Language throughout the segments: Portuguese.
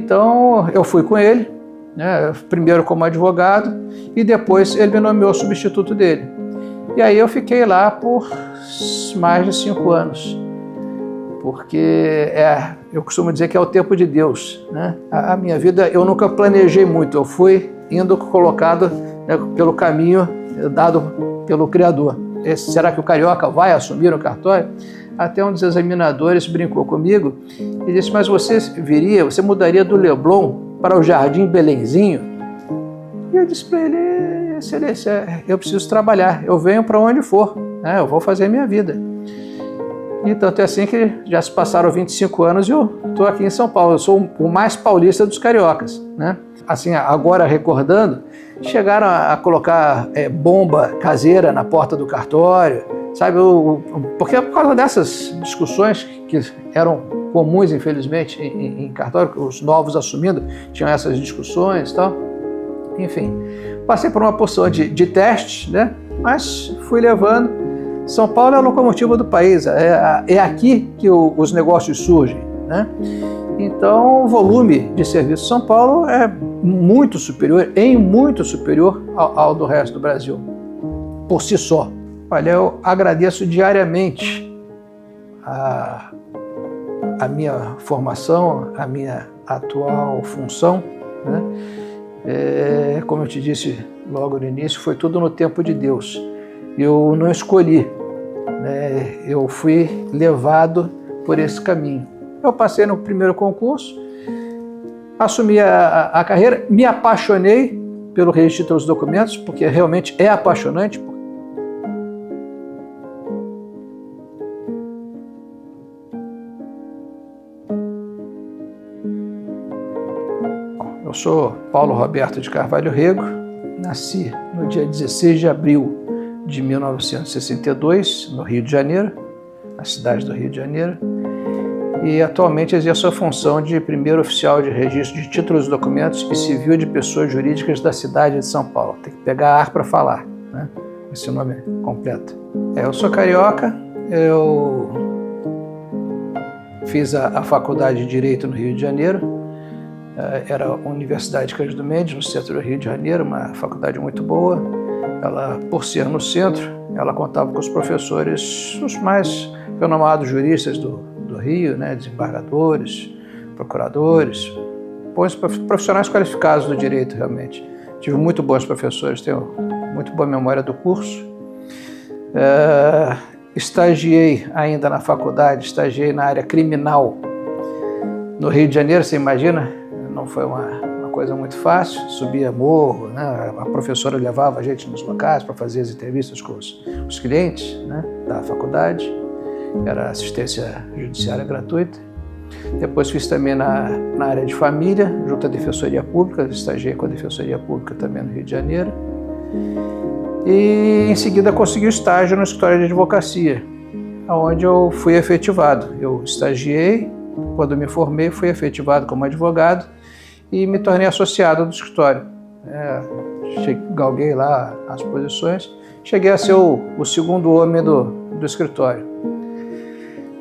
Então eu fui com ele, né, primeiro como advogado, e depois ele me nomeou substituto dele. E aí eu fiquei lá por mais de 5 anos, porque eu costumo dizer que é o tempo de Deus, né? A minha vida eu nunca planejei muito, eu fui indo colocado, né, pelo caminho dado pelo Criador. Será que o carioca vai assumir o cartório? Até um dos examinadores brincou comigo e disse: mas você mudaria do Leblon para o Jardim Belenzinho? E eu disse para ele: excelência, eu preciso trabalhar, eu venho para onde for, né? Eu vou fazer a minha vida. E tanto é assim que já se passaram 25 anos e eu estou aqui em São Paulo. Eu sou o mais paulista dos cariocas, né? Assim, agora recordando, chegaram a colocar bomba caseira na porta do cartório, sabe? Porque por causa dessas discussões que eram comuns, infelizmente, em cartório, os novos assumindo tinham essas discussões e tal. Enfim, passei por uma porção de testes, né? Mas fui levando. São Paulo é a locomotiva do país, é aqui que os negócios surgem, né? Então, o volume de serviço de São Paulo é muito superior ao do resto do Brasil, por si só. Olha, eu agradeço diariamente a minha formação, a minha atual função, né? Como eu te disse logo no início, foi tudo no tempo de Deus. Eu não escolhi, né? Eu fui levado por esse caminho. Eu passei no primeiro concurso, assumi a carreira, me apaixonei pelo registro dos documentos, porque realmente é apaixonante. Eu sou Paulo Roberto de Carvalho Rego, nasci no dia 16 de abril de 1962, no Rio de Janeiro, na cidade do Rio de Janeiro, e atualmente exerço a função de primeiro oficial de registro de títulos, documentos e civil de pessoas jurídicas da cidade de São Paulo. Tem que pegar ar para falar, né? Esse nome completo. Eu sou carioca, eu fiz a faculdade de Direito no Rio de Janeiro, era a Universidade Cândido Mendes, no centro do Rio de Janeiro, uma faculdade muito boa. Ela, por ser no centro, ela contava com os professores, os mais renomados juristas do Rio, né, desembargadores, procuradores, bons profissionais qualificados do direito, realmente. Tive muito bons professores, tenho muito boa memória do curso. Estagiei ainda na faculdade, estagiei na área criminal no Rio de Janeiro, você imagina? Não foi uma coisa muito fácil, subia morro, né? A professora levava a gente nos locais para fazer as entrevistas com os clientes, né, da faculdade. Era assistência judiciária gratuita. Depois fiz também na área de família, junto à Defensoria Pública, estagiei com a Defensoria Pública também no Rio de Janeiro. E em seguida consegui o estágio no escritório de advocacia, onde eu fui efetivado. Eu estagiei, quando me formei, fui efetivado como advogado e me tornei associado do escritório. Galguei lá as posições, cheguei a ser o segundo homem do escritório.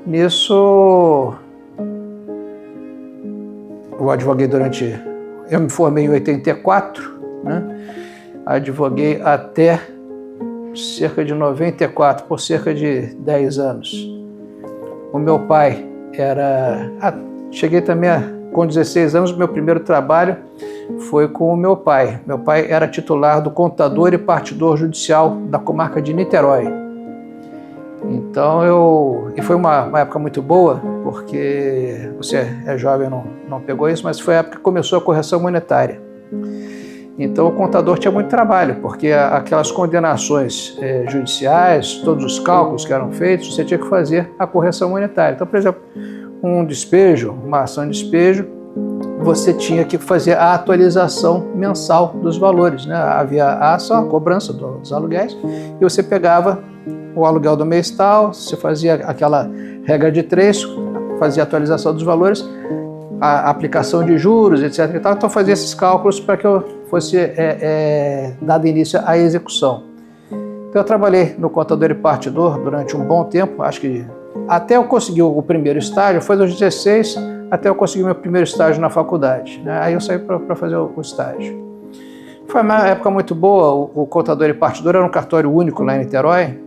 Nisso, eu advoguei eu me formei em 84, né? Advoguei até cerca de 94, por cerca de 10 anos. O meu pai cheguei também com 16 anos, meu primeiro trabalho foi com o meu pai. Meu pai era titular do contador e partidor judicial da comarca de Niterói. Então, e foi uma época muito boa, porque você é jovem, não pegou isso, mas foi a época que começou a correção monetária. Então, o contador tinha muito trabalho, porque aquelas condenações judiciais, todos os cálculos que eram feitos, você tinha que fazer a correção monetária. Então, por exemplo, um despejo, uma ação de despejo, você tinha que fazer a atualização mensal dos valores, né? Havia a ação, a cobrança dos aluguéis, e você pegava o aluguel do mês tal, você fazia aquela regra de 3, fazia a atualização dos valores, a aplicação de juros, etc. Então, fazia esses cálculos para que eu fosse dado início à execução. Então, eu trabalhei no contador e partidor durante um bom tempo, acho que até eu conseguir o primeiro estágio, foi dos 16 até eu conseguir meu primeiro estágio na faculdade, né? Aí eu saí para fazer o estágio. Foi uma época muito boa. O Contador e Partidor era um cartório único lá em Niterói,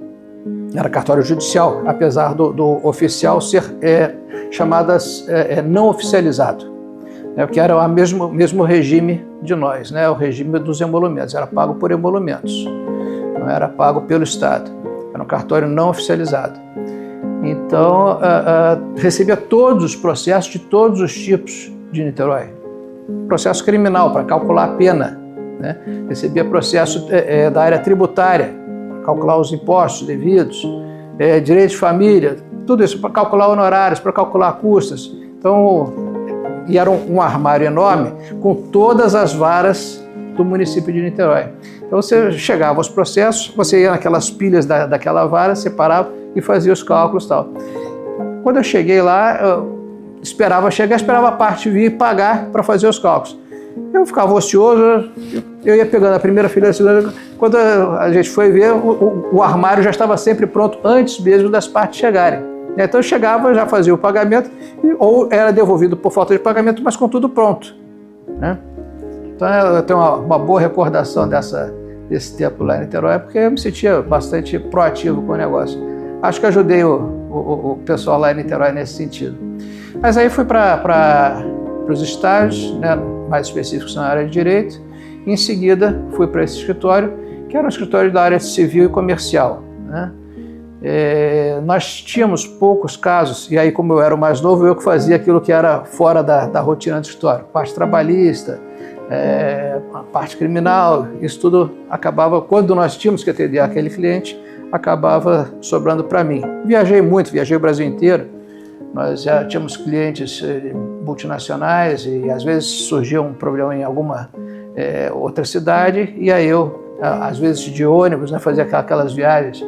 era cartório judicial, apesar do oficial ser não oficializado, né? Porque era o mesmo regime de nós, né? O regime dos emolumentos, era pago por emolumentos, não era pago pelo Estado, era um cartório não oficializado. Então, recebia todos os processos de todos os tipos de Niterói. Processo criminal, para calcular a pena, né? Recebia processo da área tributária, para calcular os impostos devidos, direito de família, tudo isso, para calcular honorários, para calcular custas. Então, e era um armário enorme com todas as varas do município de Niterói. Então, você chegava aos processos, você ia naquelas pilhas daquela vara, separava e fazia os cálculos e tal. Quando eu cheguei lá, eu esperava a parte vir pagar para fazer os cálculos. Eu ficava ocioso, eu ia pegando a primeira fileira, a segunda. Quando a gente foi ver, o armário já estava sempre pronto antes mesmo das partes chegarem. Então eu chegava, já fazia o pagamento, ou era devolvido por falta de pagamento, mas com tudo pronto, né? Então eu tenho uma boa recordação desse tempo lá em Niterói, porque eu me sentia bastante proativo com o negócio. Acho que ajudei o pessoal lá em Niterói nesse sentido. Mas aí fui para os estágios, né, mais específicos na área de direito. Em seguida, fui para esse escritório, que era um escritório da área civil e comercial, né? Nós tínhamos poucos casos, e aí, como eu era o mais novo, eu que fazia aquilo que era fora da rotina do escritório, parte trabalhista, a parte criminal, isso tudo acabava, quando nós tínhamos que atender aquele cliente, acabava sobrando para mim. Viajei muito, viajei o Brasil inteiro. Nós já tínhamos clientes multinacionais e às vezes surgia um problema em alguma outra cidade, e aí eu, às vezes de ônibus, né, fazia aquelas viagens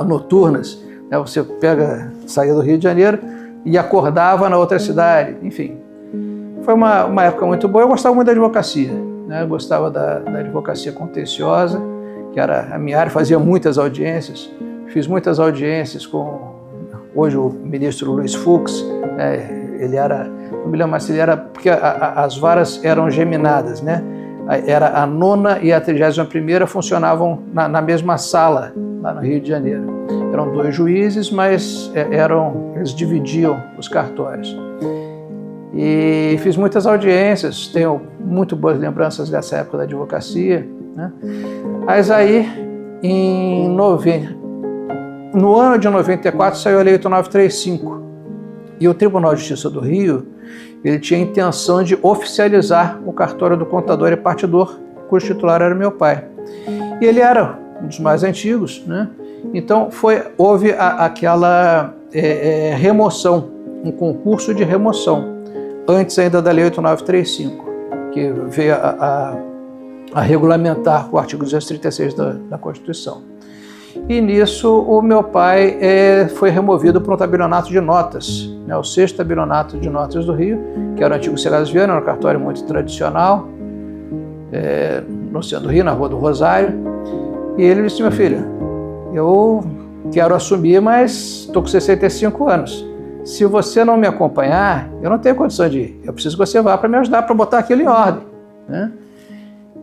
noturnas, né, você saía do Rio de Janeiro e acordava na outra cidade, enfim. Foi uma época muito boa. Eu gostava muito da advocacia, né? Eu gostava da advocacia contenciosa, que era a minha área, fazia muitas audiências, fiz muitas audiências com hoje o ministro Luiz Fux, ele era, não me lembro mais se ele era, porque as varas eram geminadas, né? Era a 9ª e a 31ª funcionavam na mesma sala, lá no Rio de Janeiro. Eram 2 juízes, mas eles dividiam os cartórios. E fiz muitas audiências, tenho muito boas lembranças dessa época da advocacia, né? Mas aí, no ano de 94, saiu a Lei 8935, e o Tribunal de Justiça do Rio, ele tinha a intenção de oficializar o cartório do Contador e Partidor, cujo titular era meu pai. E ele era um dos mais antigos, né? Então houve aquela remoção, um concurso de remoção, antes ainda da Lei 8935, que veio a regulamentar o artigo 236 da Constituição. E nisso o meu pai foi removido para um tabelionato de notas, né, o 6º tabelionato de notas do Rio, que era o antigo Cegas Viana, era um cartório muito tradicional, no centro do Rio, na Rua do Rosário. E ele disse: meu filho, eu quero assumir, mas estou com 65 anos. Se você não me acompanhar, eu não tenho condição de ir. Eu preciso que você vá para me ajudar, para botar aquilo em ordem, né?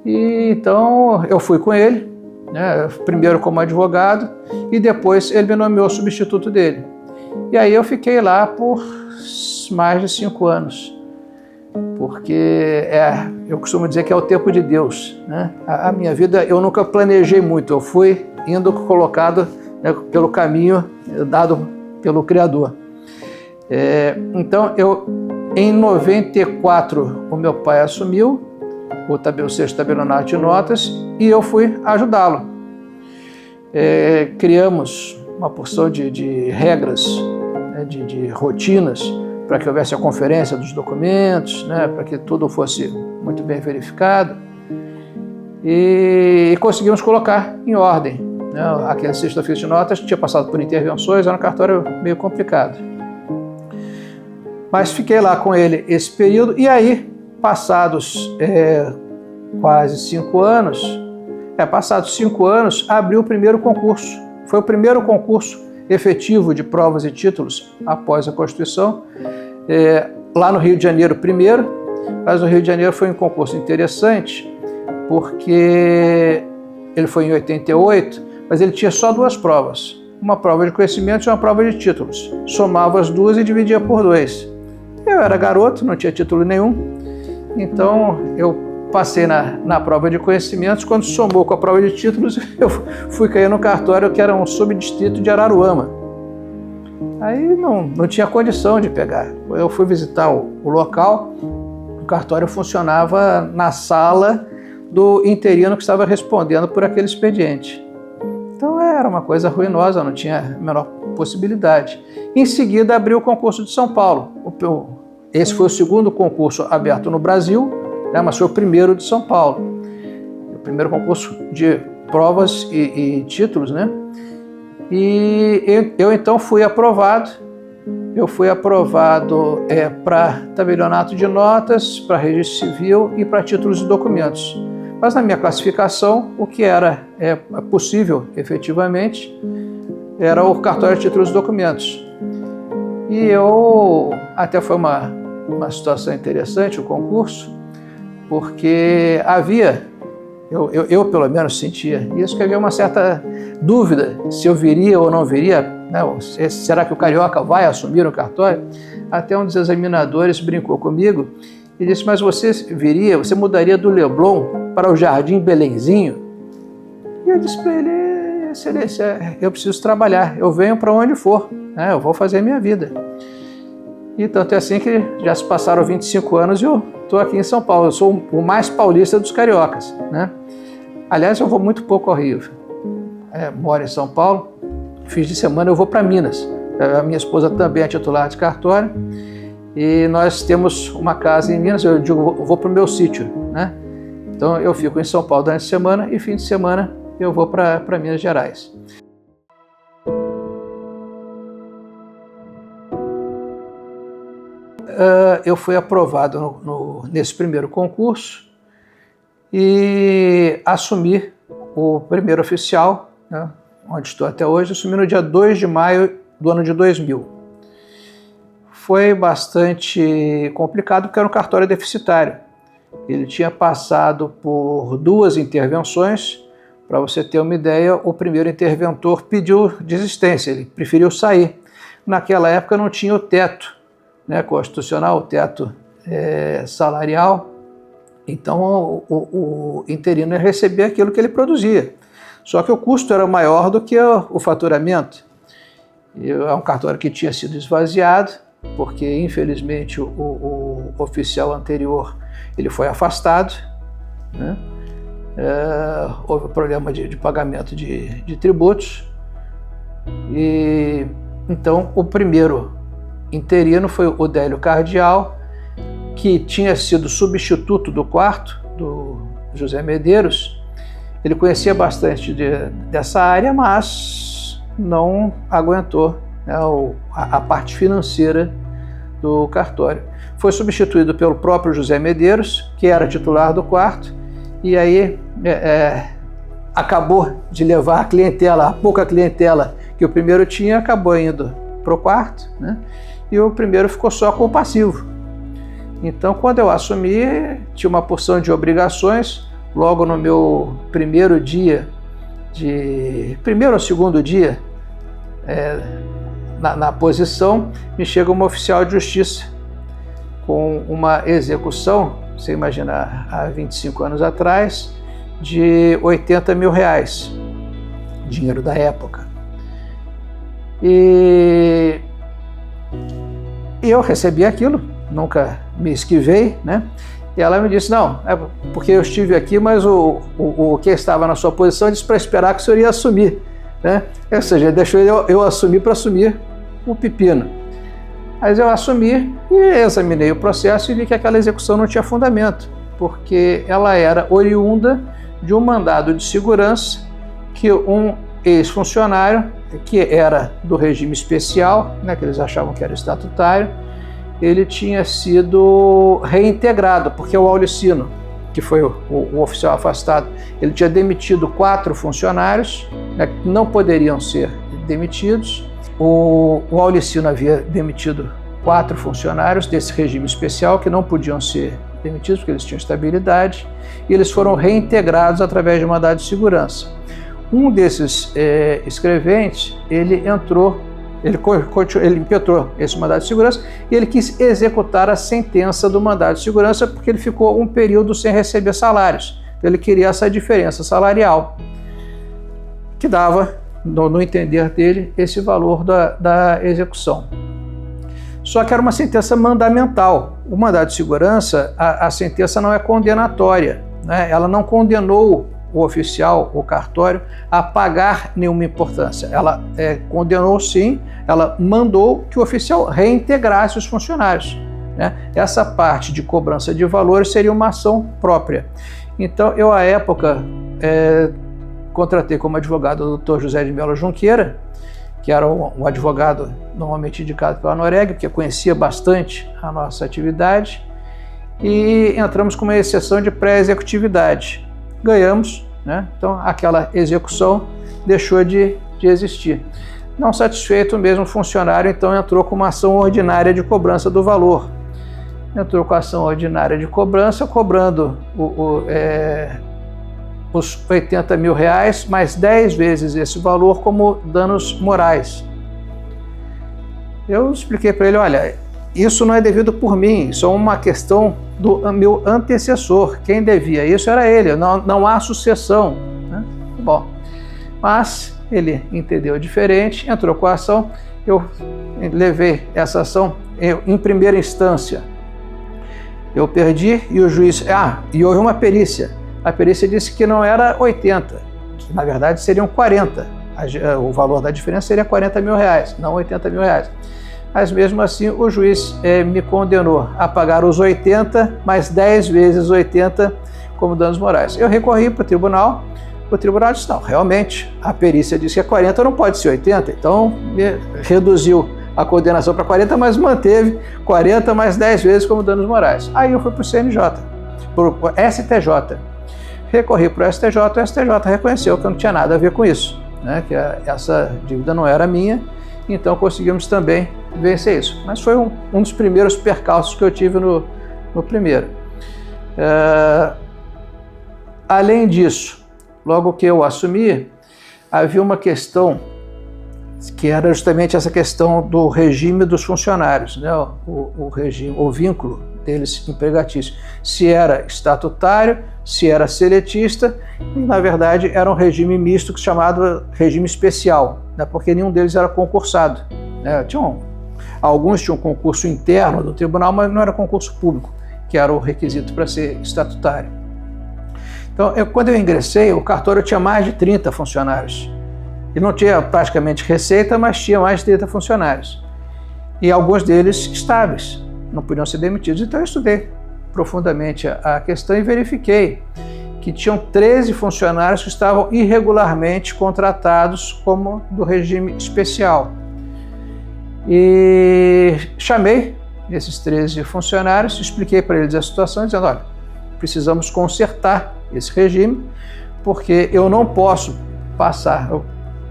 E então eu fui com ele, né, primeiro como advogado, e depois ele me nomeou substituto dele. E aí eu fiquei lá por mais de 5 anos, porque eu costumo dizer que é o tempo de Deus, né? A minha vida eu nunca planejei muito, eu fui indo colocado, né, pelo caminho dado pelo Criador. Então em 94 o meu pai assumiu o 6º tabelionato de notas e eu fui ajudá-lo. Criamos uma porção de regras, né, de rotinas, para que houvesse a conferência dos documentos, né, para que tudo fosse muito bem verificado, e conseguimos colocar em ordem, né? Aquele 6º ofício de notas tinha passado por intervenções, era um cartório meio complicado. Mas fiquei lá com ele esse período, e aí, passados quase 5 anos, abriu o primeiro concurso. Foi o primeiro concurso efetivo de provas e títulos após a Constituição. Lá no Rio de Janeiro primeiro, mas no Rio de Janeiro foi um concurso interessante, porque ele foi em 88, mas ele tinha só 2 provas. Uma prova de conhecimentos e uma prova de títulos. Somava as 2 e dividia por 2. Eu era garoto, não tinha título nenhum, então eu passei na prova de conhecimentos. Quando somou com a prova de títulos, eu fui cair no cartório que era um subdistrito de Araruama. Aí não tinha condição de pegar. Eu fui visitar o local, o cartório funcionava na sala do interino que estava respondendo por aquele expediente. Então era uma coisa ruinosa, não tinha a menor possibilidade. Em seguida abriu o concurso de São Paulo. Esse foi o segundo concurso aberto no Brasil, né, mas foi o primeiro de São Paulo. O primeiro concurso de provas e títulos, né? E eu então fui aprovado. Eu fui aprovado para tabelionato de notas, para registro civil e para títulos e documentos. Mas na minha classificação, o que era possível, efetivamente, era o cartório de títulos e documentos. E até foi uma situação interessante o concurso, porque eu pelo menos sentia isso, que havia uma certa dúvida se eu viria ou não viria, né? Será que o carioca vai assumir o cartório? Até um dos examinadores brincou comigo e disse: mas você viria, você mudaria do Leblon para o Jardim Belenzinho? E eu disse para ele: excelência, eu preciso trabalhar, eu venho para onde for, né? Eu vou fazer a minha vida. E tanto é assim que já se passaram 25 anos e eu estou aqui em São Paulo. Eu sou o mais paulista dos cariocas, né? Aliás, eu vou muito pouco ao Rio. Moro em São Paulo, fim de semana eu vou para Minas. A minha esposa também é titular de cartório e nós temos uma casa em Minas. Eu digo, eu vou para o meu sítio, né? Então eu fico em São Paulo durante a semana e fim de semana eu vou para Minas Gerais. Eu fui aprovado nesse primeiro concurso e assumi o primeiro oficial, né, onde estou até hoje, assumi no dia 2 de maio do ano de 2000. Foi bastante complicado porque era um cartório deficitário. Ele tinha passado por 2 intervenções. Para você ter uma ideia, o primeiro interventor pediu desistência, ele preferiu sair. Naquela época não tinha o teto, né, constitucional, o teto salarial. Então o interino recebia aquilo que ele produzia. Só que o custo era maior do que o faturamento. É um cartório que tinha sido esvaziado, porque infelizmente o oficial anterior ele foi afastado, né? Houve problema de pagamento de tributos. E então o primeiro interino foi o Délio Cardial, que tinha sido substituto do quarto, do José Medeiros. Ele conhecia bastante dessa área, mas não aguentou, né, a parte financeira do cartório. Foi substituído pelo próprio José Medeiros, que era titular do quarto, e aí acabou de levar a clientela, a pouca clientela que o primeiro tinha, acabou indo para o quarto, né? E o primeiro ficou só com o passivo. Então, quando eu assumi, tinha uma porção de obrigações. Logo no meu primeiro ou segundo dia na posição, me chega uma oficial de justiça com uma execução, você imagina, há 25 anos atrás, de R$80 mil, dinheiro da época. E eu recebi aquilo, nunca me esquivei, né? E ela me disse: não, é porque eu estive aqui, mas o que estava na sua posição disse para esperar que o senhor ia assumir, né? Ou seja, deixou eu assumir para assumir o pepino. Mas eu assumi e examinei o processo e vi que aquela execução não tinha fundamento, porque ela era oriunda de um mandado de segurança que um ex-funcionário, que era do regime especial, né, que eles achavam que era estatutário, ele tinha sido reintegrado, porque o Aulicino, que foi o oficial afastado, ele tinha demitido 4 funcionários, né, que não poderiam ser demitidos, o Aulicino havia demitido 4 funcionários desse regime especial que não podiam ser demitidos porque eles tinham estabilidade, e eles foram reintegrados através de mandado de segurança. Um desses escreventes, ele impetrou esse mandado de segurança e ele quis executar a sentença do mandado de segurança porque ele ficou um período sem receber salários. Então ele queria essa diferença salarial, que dava, no entender dele, esse valor da execução. Só que era uma sentença mandamental. O mandado de segurança, a sentença não é condenatória, né? Ela não condenou o oficial, o cartório, a pagar nenhuma importância. Ela condenou sim, ela mandou que o oficial reintegrasse os funcionários, né? Essa parte de cobrança de valores seria uma ação própria. Então, eu, à época, contratei como advogado o Dr. José de Melo Junqueira, que era um advogado normalmente indicado pela Noreg, que conhecia bastante a nossa atividade, e entramos com uma exceção de pré-executividade. Ganhamos, né? Então aquela execução deixou de existir. Não satisfeito, o mesmo funcionário então entrou com uma ação ordinária de cobrança do valor. Entrou com a ação ordinária de cobrança, cobrando os R$80 mil mais 10 vezes esse valor como danos morais. Eu expliquei para ele, olha, isso não é devido por mim, isso é uma questão do meu antecessor. Quem devia isso era ele, não há sucessão, né? Bom, mas ele entendeu diferente, entrou com a ação, eu levei essa ação em primeira instância. Eu perdi e o juiz... e houve uma perícia. A perícia disse que não era 80, que na verdade seriam 40. O valor da diferença seria R$40 mil, não R$80 mil. Mas mesmo assim o juiz me condenou a pagar os 80 mais 10 vezes 80 como danos morais. Eu recorri para o tribunal disse, não, realmente, a perícia disse que é 40, não pode ser 80, então me reduziu a condenação para 40, mas manteve 40 mais 10 vezes como danos morais. Aí eu fui para o CNJ, para o STJ. Recorri para o STJ reconheceu que eu não tinha nada a ver com isso, né? Que essa dívida não era minha, então conseguimos também vencer isso. Mas foi um dos primeiros percalços que eu tive no primeiro. Além disso, logo que eu assumi, havia uma questão que era justamente essa questão do regime dos funcionários, né? O vínculo deles empregatício, se era estatutário, se era seletista, e na verdade era um regime misto que se chamava regime especial, né? Porque nenhum deles era concursado, né? Alguns tinham concurso interno do tribunal, mas não era concurso público, que era o requisito para ser estatutário. Então, quando eu ingressei, o cartório tinha mais de 30 funcionários. Ele não tinha praticamente receita, mas tinha mais de 30 funcionários. E alguns deles estáveis, não podiam ser demitidos. Então eu estudei profundamente a questão e verifiquei que tinham 13 funcionários que estavam irregularmente contratados como do regime especial. E chamei esses 13 funcionários, expliquei para eles a situação, dizendo, olha, precisamos consertar esse regime, porque eu não posso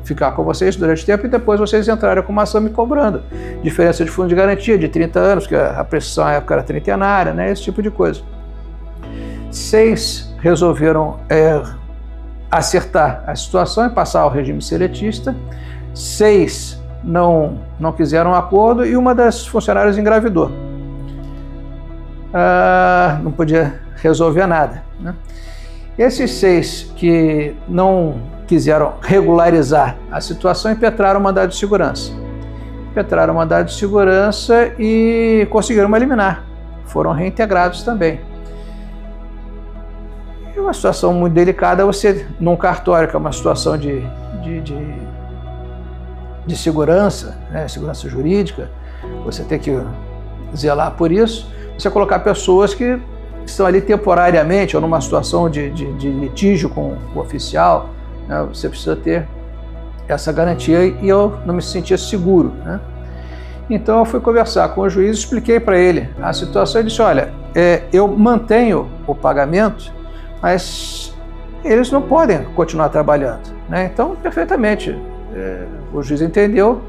ficar com vocês durante o tempo e depois vocês entrarem com uma ação me cobrando. Diferença de fundo de garantia de 30 anos, que a prescrição na época era trintenária, né? Esse tipo de coisa. 6 resolveram acertar a situação e passar ao regime seletista. 6 não quiseram um acordo e uma das funcionárias engravidou. Não podia resolver nada, né? Esses 6 que não quiseram regularizar a situação impetraram o mandado de segurança. Impetraram o mandado de segurança e conseguiram uma liminar. Foram reintegrados também. É uma situação muito delicada, você, num cartório, que é uma situação de segurança, né, segurança jurídica, você tem que zelar por isso, você colocar pessoas que estão ali temporariamente ou numa situação de litígio com o oficial, né, você precisa ter essa garantia e eu não me sentia seguro, né? Então eu fui conversar com o juiz, expliquei para ele a situação e disse, olha, eu mantenho o pagamento, mas eles não podem continuar trabalhando, né? Então, perfeitamente, o juiz entendeu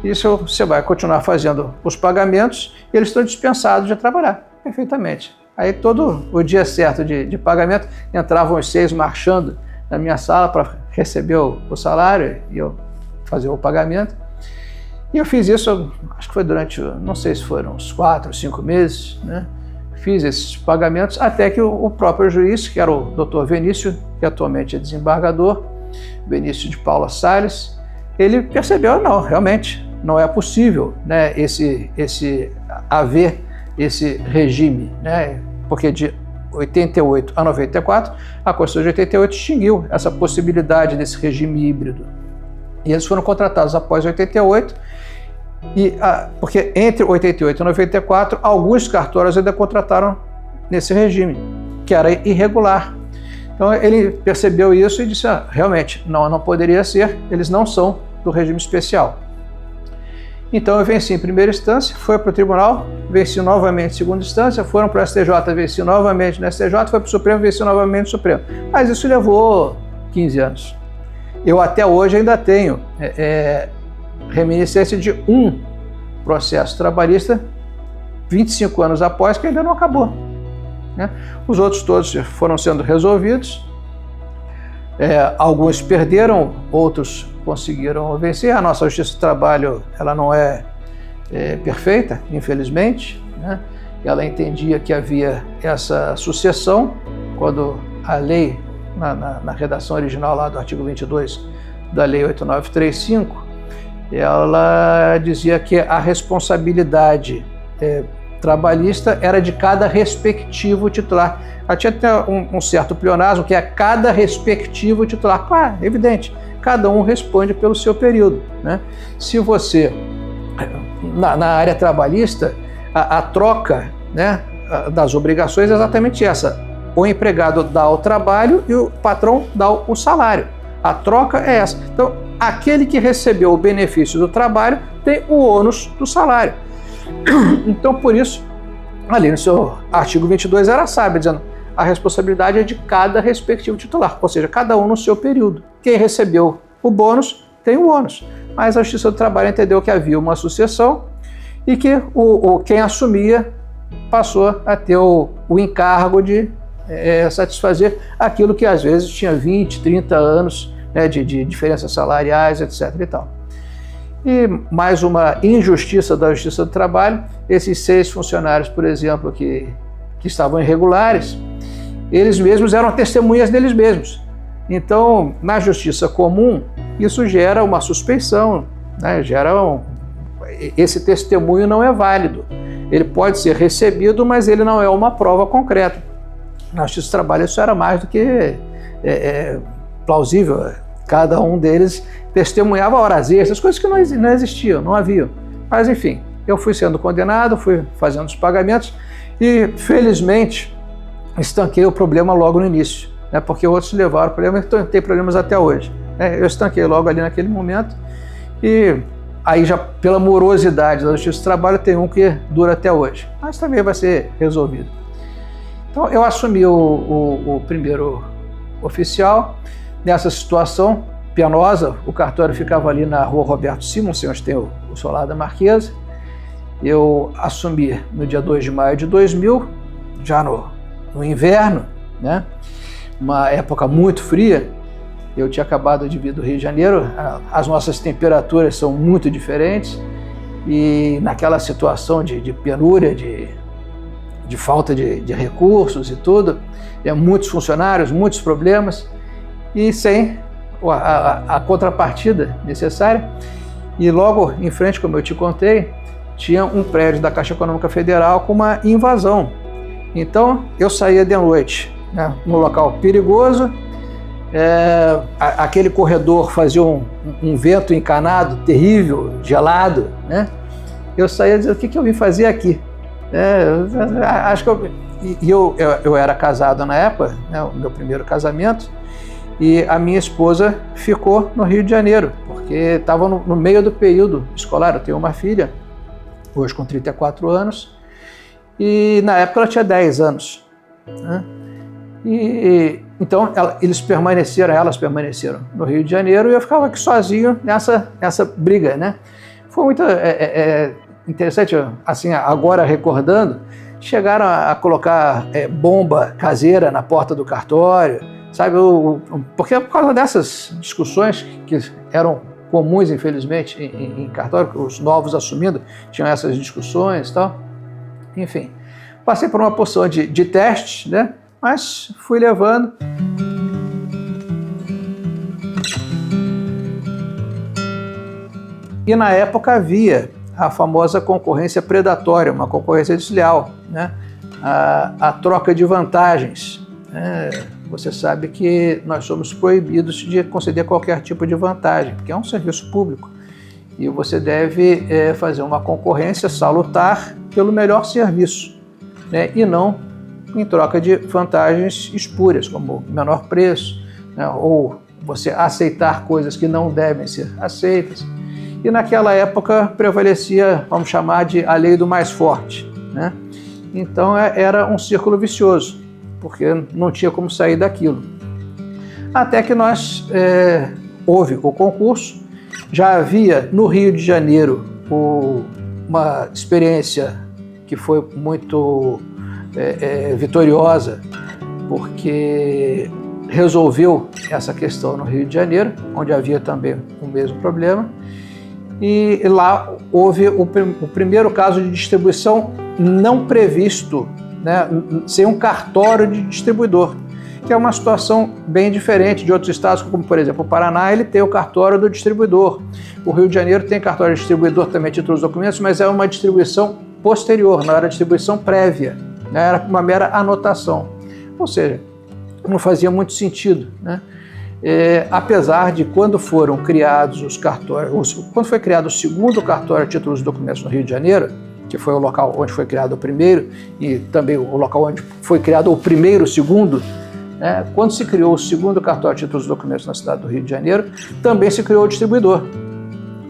Isso você vai continuar fazendo os pagamentos e eles estão dispensados de trabalhar perfeitamente. Aí todo o dia certo de pagamento, entravam os 6 marchando na minha sala para receber o salário e eu fazer o pagamento. E eu fiz isso, acho que foi durante, não sei se foram uns 4 ou 5 meses, né? Fiz esses pagamentos até que o próprio juiz, que era o Dr. Vinícius, que atualmente é desembargador, Vinícius de Paula Salles, ele percebeu, não, realmente não é possível, né, haver esse regime, né, porque de 88 a 94, a Constituição de 88 extinguiu essa possibilidade desse regime híbrido. E eles foram contratados após 88, porque entre 88 e 94, alguns cartórios ainda contrataram nesse regime, que era irregular. Então ele percebeu isso e disse, realmente, não poderia ser, eles não são do regime especial. Então eu venci em primeira instância, foi para o tribunal, venci novamente em segunda instância, foram para o STJ, venci novamente no STJ, foi para o Supremo, venci novamente no Supremo. Mas isso levou 15 anos. Eu até hoje ainda tenho reminiscência de um processo trabalhista 25 anos após, que ainda não acabou, né? Os outros todos foram sendo resolvidos, alguns perderam, outros conseguiram vencer. A nossa Justiça do Trabalho, ela não é perfeita, infelizmente, né? Ela entendia que havia essa sucessão, quando a lei, na redação original lá do artigo 22 da Lei 8935, ela dizia que a responsabilidade trabalhista era de cada respectivo titular. Ela tinha até um certo pleonasmo, que é cada respectivo titular. Claro, evidente, cada um responde pelo seu período, né? Se você, na área trabalhista, a troca, né, das obrigações é exatamente essa. O empregado dá o trabalho e o patrão dá o salário. A troca é essa. Então, aquele que recebeu o benefício do trabalho tem o ônus do salário. Então, por isso, ali no seu artigo 22 era sábio, dizendo a responsabilidade é de cada respectivo titular, ou seja, cada um no seu período. Quem recebeu o bônus tem o ônus. Mas a Justiça do Trabalho entendeu que havia uma sucessão e que quem assumia passou a ter o encargo de satisfazer aquilo que às vezes tinha 20, 30 anos, né, de diferenças salariais, etc. e tal. E mais uma injustiça da Justiça do Trabalho, esses 6 funcionários, por exemplo, que estavam irregulares, eles mesmos eram testemunhas deles mesmos. Então, na justiça comum, isso gera uma suspeição, né, esse testemunho não é válido. Ele pode ser recebido, mas ele não é uma prova concreta. Na Justiça do Trabalho isso era mais do que plausível. Cada um deles testemunhava horas extras, coisas que não existiam, não haviam. Mas enfim, eu fui sendo condenado, fui fazendo os pagamentos e felizmente estanquei o problema logo no início, né, porque outros levaram o problema e tem problemas até hoje, né? Eu estanquei logo ali naquele momento e aí já pela morosidade da Justiça do Trabalho tem um que dura até hoje, mas também vai ser resolvido. Então eu assumi o primeiro oficial nessa situação penosa. O cartório ficava ali na rua Roberto Simons, onde tem o solar da Marquesa. Eu assumi no dia 2 de maio de 2000, já no inverno, né? Uma época muito fria. Eu tinha acabado de vir do Rio de Janeiro, as nossas temperaturas são muito diferentes e naquela situação de penúria, de falta de recursos e tudo, muitos funcionários, muitos problemas e sem a contrapartida necessária. E logo em frente, como eu te contei, tinha um prédio da Caixa Econômica Federal com uma invasão. Então eu saía de noite, né, num local perigoso, aquele corredor fazia um vento encanado, terrível, gelado, né? Eu saía dizendo, o que eu vim fazer aqui? Acho que eu era casado na época, né, o meu primeiro casamento, e a minha esposa ficou no Rio de Janeiro, porque estava no meio do período escolar. Eu tenho uma filha, hoje com 34 anos, e na época ela tinha 10 anos, né? E então elas permaneceram no Rio de Janeiro e eu ficava aqui sozinho nessa briga, né? foi muito interessante, assim, agora recordando, chegaram a colocar bomba caseira na porta do cartório, sabe? Porque por causa dessas discussões que eram comuns, infelizmente, em cartório, os novos assumindo, tinham essas discussões e tal. Enfim, passei por uma porção de testes, né? Mas fui levando. E na época havia a famosa concorrência predatória, uma concorrência desleal, né? A troca de vantagens. Você sabe que nós somos proibidos de conceder qualquer tipo de vantagem, porque é um serviço público. E você deve fazer uma concorrência salutar pelo melhor serviço, né? E não em troca de vantagens espúrias, como menor preço, né? Ou você aceitar coisas que não devem ser aceitas. E naquela época prevalecia, vamos chamar de a lei do mais forte, né? Então era um círculo vicioso, porque não tinha como sair daquilo. Até que houve o concurso, já havia no Rio de Janeiro uma experiência que foi muito vitoriosa, porque resolveu essa questão no Rio de Janeiro, onde havia também o mesmo problema. E lá houve o primeiro caso de distribuição não previsto, né, sem um cartório de distribuidor, que é uma situação bem diferente de outros estados, como por exemplo o Paraná, ele tem o cartório do distribuidor. O Rio de Janeiro tem cartório de distribuidor também, títulos documentos, mas é uma distribuição posterior, não era distribuição prévia, né, era uma mera anotação. Ou seja, não fazia muito sentido, né? Apesar de quando foram criados os cartórios, quando foi criado o segundo cartório de títulos e documentos no Rio de Janeiro, que foi o local onde foi criado o primeiro e também o local onde foi criado o primeiro, o segundo, né? Quando se criou o segundo cartório de títulos e documentos na cidade do Rio de Janeiro, também se criou o distribuidor.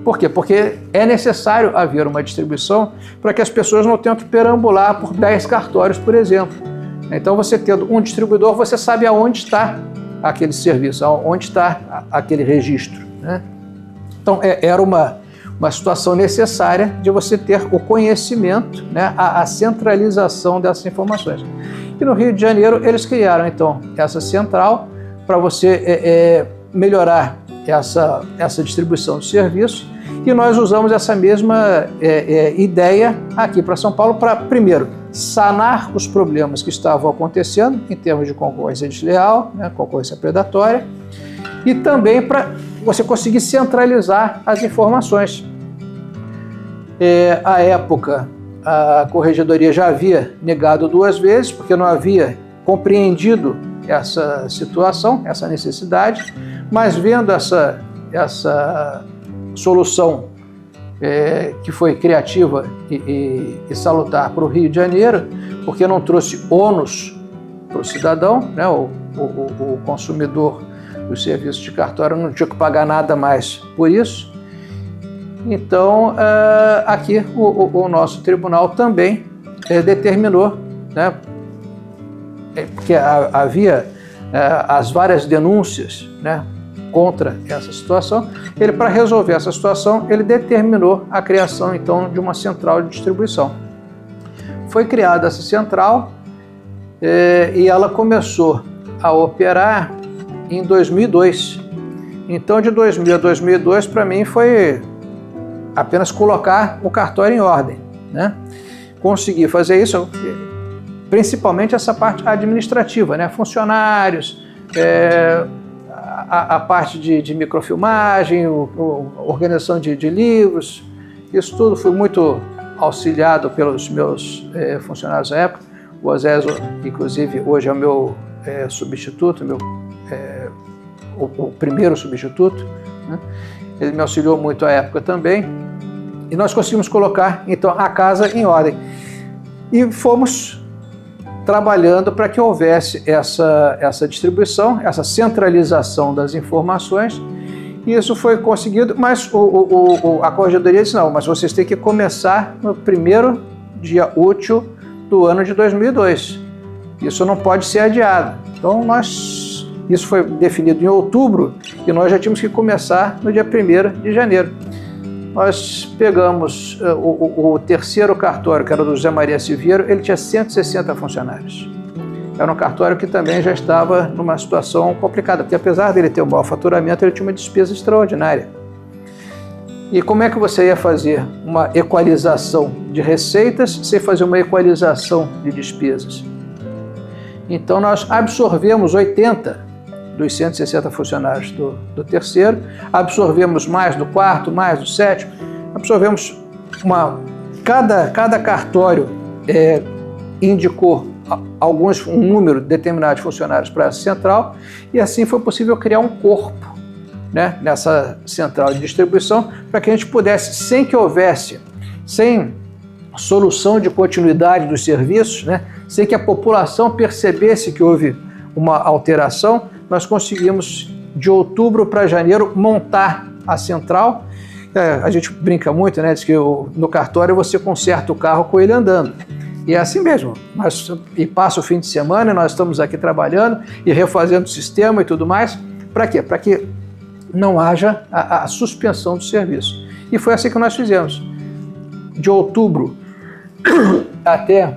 Por quê? Porque é necessário haver uma distribuição para que as pessoas não tenham que perambular por 10 cartórios, por exemplo. Então, você tendo um distribuidor, você sabe aonde está aquele serviço, onde está aquele registro, né? Então, era uma situação necessária de você ter o conhecimento, né, a centralização dessas informações. E no Rio de Janeiro, eles criaram, então, essa central para você melhorar essa distribuição de serviço, e nós usamos essa mesma ideia aqui para São Paulo para, primeiro, sanar os problemas que estavam acontecendo em termos de concorrência desleal, né, concorrência predatória, e também para você conseguir centralizar as informações. À época, a Corregedoria já havia negado 2 vezes, porque não havia compreendido essa situação, essa necessidade, mas vendo essa solução que foi criativa e salutar para o Rio de Janeiro, porque não trouxe ônus para o cidadão, né? O consumidor dos serviços de cartório não tinha que pagar nada mais por isso. Então, aqui o nosso tribunal também determinou, né? Porque havia as várias denúncias, né, contra essa situação. Ele, para resolver essa situação, ele determinou a criação, então, de uma central de distribuição. Foi criada essa central e ela começou a operar em 2002. Então, de 2000 a 2002, para mim, foi apenas colocar o cartório em ordem, né? Consegui fazer isso, principalmente essa parte administrativa, né? Funcionários, a parte de microfilmagem, organização de livros, isso tudo foi muito auxiliado pelos meus funcionários da época. O Osésio, inclusive, hoje é o meu substituto, o primeiro substituto, né? Ele me auxiliou muito à época também, e nós conseguimos colocar, então, a casa em ordem. E fomos trabalhando para que houvesse essa distribuição, essa centralização das informações, e isso foi conseguido, mas a Corregedoria disse, não, mas vocês têm que começar no primeiro dia útil do ano de 2002. Isso não pode ser adiado. Então, isso foi definido em outubro, e nós já tínhamos que começar no dia 1º de janeiro. nós pegamos o terceiro cartório, que era do José Maria Siviero, ele tinha 160 funcionários. Era um cartório que também já estava numa situação complicada, porque apesar dele ter um bom faturamento, ele tinha uma despesa extraordinária. E como é que você ia fazer uma equalização de receitas sem fazer uma equalização de despesas? Então nós absorvemos 80 dos 160 funcionários do terceiro, absorvemos mais do quarto, mais do sétimo, absorvemos cada cartório indicou um número determinado de funcionários para essa central, e assim foi possível criar um corpo, né, nessa central de distribuição, para que a gente pudesse, sem solução de continuidade dos serviços, né, sem que a população percebesse que houve uma alteração, nós conseguimos, de outubro para janeiro, montar a central. A gente brinca muito, né, diz que no cartório você conserta o carro com ele andando. E é assim mesmo, e passa o fim de semana e nós estamos aqui trabalhando e refazendo o sistema e tudo mais. Para quê? Para que não haja a suspensão do serviço. E foi assim que nós fizemos. De outubro até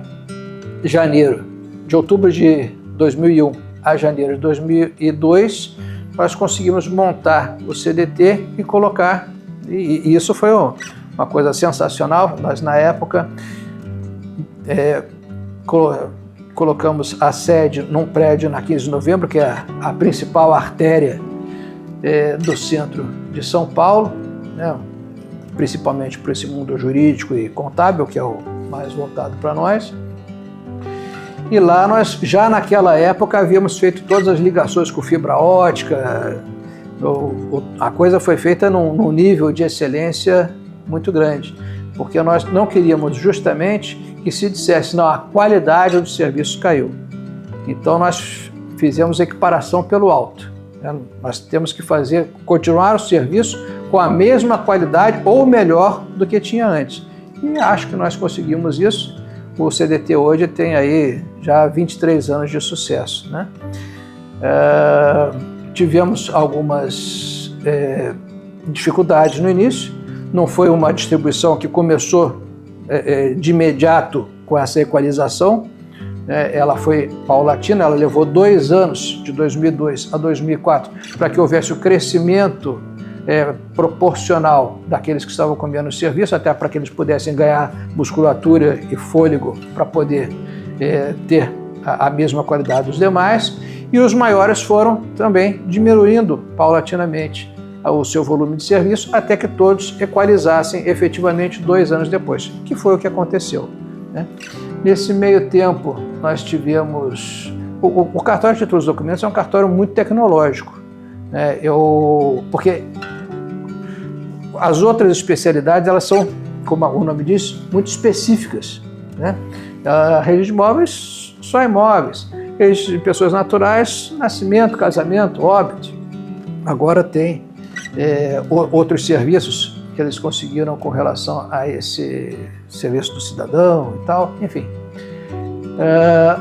janeiro, de outubro de 2001 a janeiro de 2002, nós conseguimos montar o CDT e colocar, e isso foi uma coisa sensacional. Nós, na época, colocamos a sede num prédio na 15 de novembro, que é a principal artéria do centro de São Paulo, né, principalmente para esse mundo jurídico e contábil, que é o mais voltado para nós. E lá nós, já naquela época, havíamos feito todas as ligações com fibra ótica. A coisa foi feita num nível de excelência muito grande, porque nós não queríamos justamente que se dissesse, não, a qualidade do serviço caiu. Então nós fizemos equiparação pelo alto. Nós temos que continuar o serviço com a mesma qualidade ou melhor do que tinha antes. E acho que nós conseguimos isso. O CDT hoje tem aí já 23 anos de sucesso, né? Tivemos algumas dificuldades no início. Não foi uma distribuição que começou de imediato com essa equalização. Ela foi paulatina, ela levou 2 anos, de 2002 a 2004, para que houvesse o crescimento proporcional daqueles que estavam comendo o serviço, até para que eles pudessem ganhar musculatura e fôlego para poder ter a mesma qualidade dos demais. E os maiores foram também diminuindo paulatinamente o seu volume de serviço, até que todos equalizassem efetivamente 2 anos depois, que foi o que aconteceu, né? Nesse meio tempo, nós tivemos... O cartório de títulos e documentos é um cartório muito tecnológico, né? Porque as outras especialidades, elas são, como o nome diz, muito específicas, né? A rede de imóveis, só imóveis. Rede de pessoas naturais, nascimento, casamento, óbito. Agora tem outros serviços que eles conseguiram com relação a esse serviço do cidadão e tal, enfim.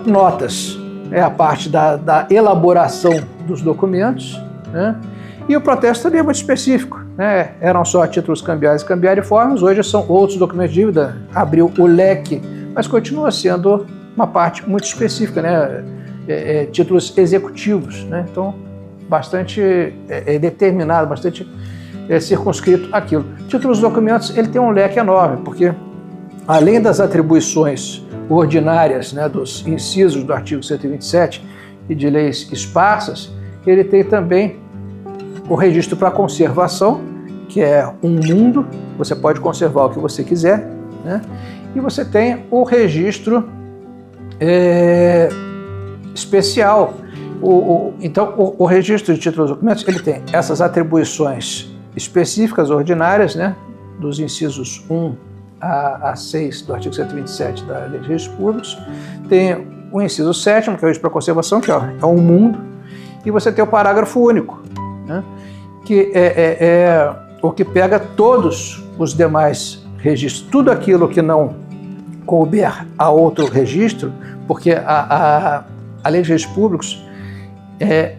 Notas, a parte da elaboração dos documentos, né? E o protesto também é muito específico, né? Eram só títulos cambiais e cambiariformes, hoje são outros documentos de dívida, abriu o leque, mas continua sendo uma parte muito específica, né? Títulos executivos, né? Então, bastante determinado, bastante circunscrito aquilo. Títulos e documentos, ele tem um leque enorme, porque além das atribuições ordinárias, né, dos incisos do artigo 127 e de leis esparsas, ele tem também o registro para conservação, que é um mundo, você pode conservar o que você quiser, né? E você tem o registro especial. Então, o registro de títulos e documentos, ele tem essas atribuições específicas, ordinárias, né, dos incisos 1 a 6 do artigo 127 da Lei de Registros Públicos. Tem o inciso 7º, que é o registro para conservação, que é um mundo, e você tem o parágrafo único, né, que é o que pega todos os demais registros, tudo aquilo que não couber a outro registro, porque a Lei de Registros Públicos é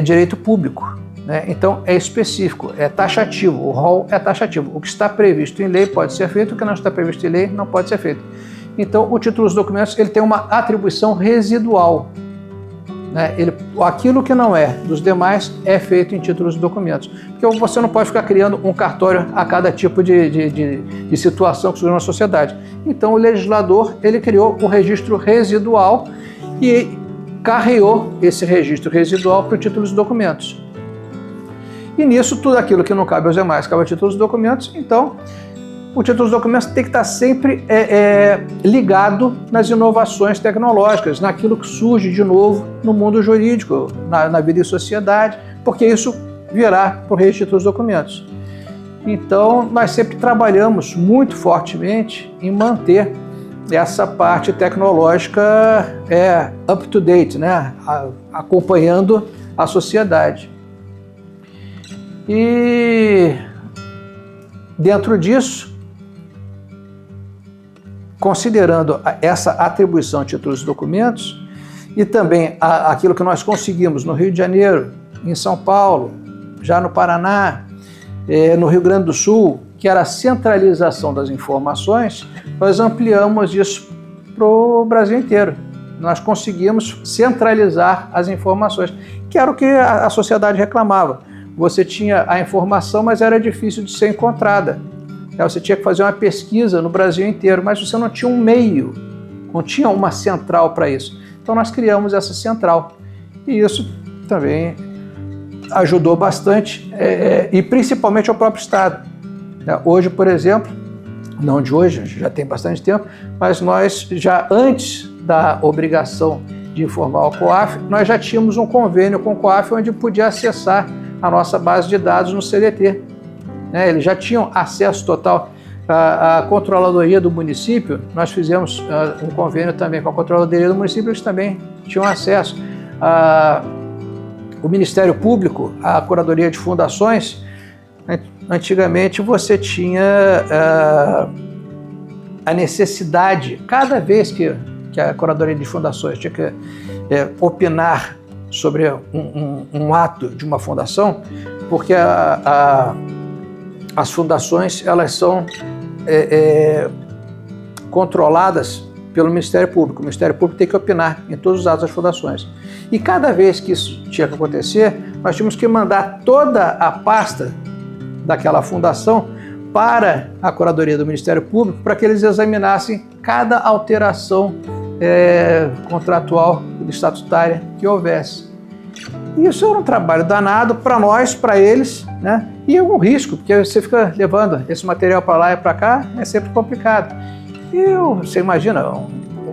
direito público, né? Então é específico, é taxativo, o rol é taxativo. O que está previsto em lei pode ser feito, o que não está previsto em lei não pode ser feito. Então o título dos documentos ele tem uma atribuição residual, né? Aquilo que não é dos demais é feito em títulos dos documentos, porque você não pode ficar criando um cartório a cada tipo de situação que surge na sociedade. Então o legislador ele criou o registro residual e carreou esse registro residual para o título dos documentos. E nisso, tudo aquilo que não cabe aos demais cabe ao título dos documentos. Então, o título dos documentos tem que estar sempre ligado nas inovações tecnológicas, naquilo que surge de novo no mundo jurídico, na vida em sociedade, porque isso virá para o registro dos documentos. Então, nós sempre trabalhamos muito fortemente em manter essa parte tecnológica up to date, né? Acompanhando a sociedade. E dentro disso, considerando essa atribuição de títulos de documentos e também aquilo que nós conseguimos no Rio de Janeiro, em São Paulo, já no Paraná, no Rio Grande do Sul, que era a centralização das informações, nós ampliamos isso para o Brasil inteiro. Nós conseguimos centralizar as informações, que era o que a sociedade reclamava. Você tinha a informação, mas era difícil de ser encontrada. Você tinha que fazer uma pesquisa no Brasil inteiro, mas você não tinha um meio, não tinha uma central para isso. Então nós criamos essa central. E isso também ajudou bastante, e principalmente ao próprio Estado. Hoje, por exemplo, não de hoje, já tem bastante tempo, mas nós já antes da obrigação de informar o COAF, nós já tínhamos um convênio com o COAF onde podia acessar a nossa base de dados no CDT. Eles já tinham acesso total à controladoria do município. Nós fizemos um convênio também com a controladoria do município, eles também tinham acesso. O Ministério Público, a curadoria de fundações, antigamente você tinha a necessidade, cada vez que a curadoria de fundações tinha que opinar sobre um ato de uma fundação, porque as fundações elas são controladas pelo Ministério Público. O Ministério Público tem que opinar em todos os atos das fundações. E cada vez que isso tinha que acontecer, nós tínhamos que mandar toda a pasta daquela fundação para a curadoria do Ministério Público para que eles examinassem cada alteração contratual e estatutária que houvesse. E isso era um trabalho danado para nós, para eles, né? E é um risco, porque você fica levando esse material para lá e para cá, é sempre complicado. E você imagina,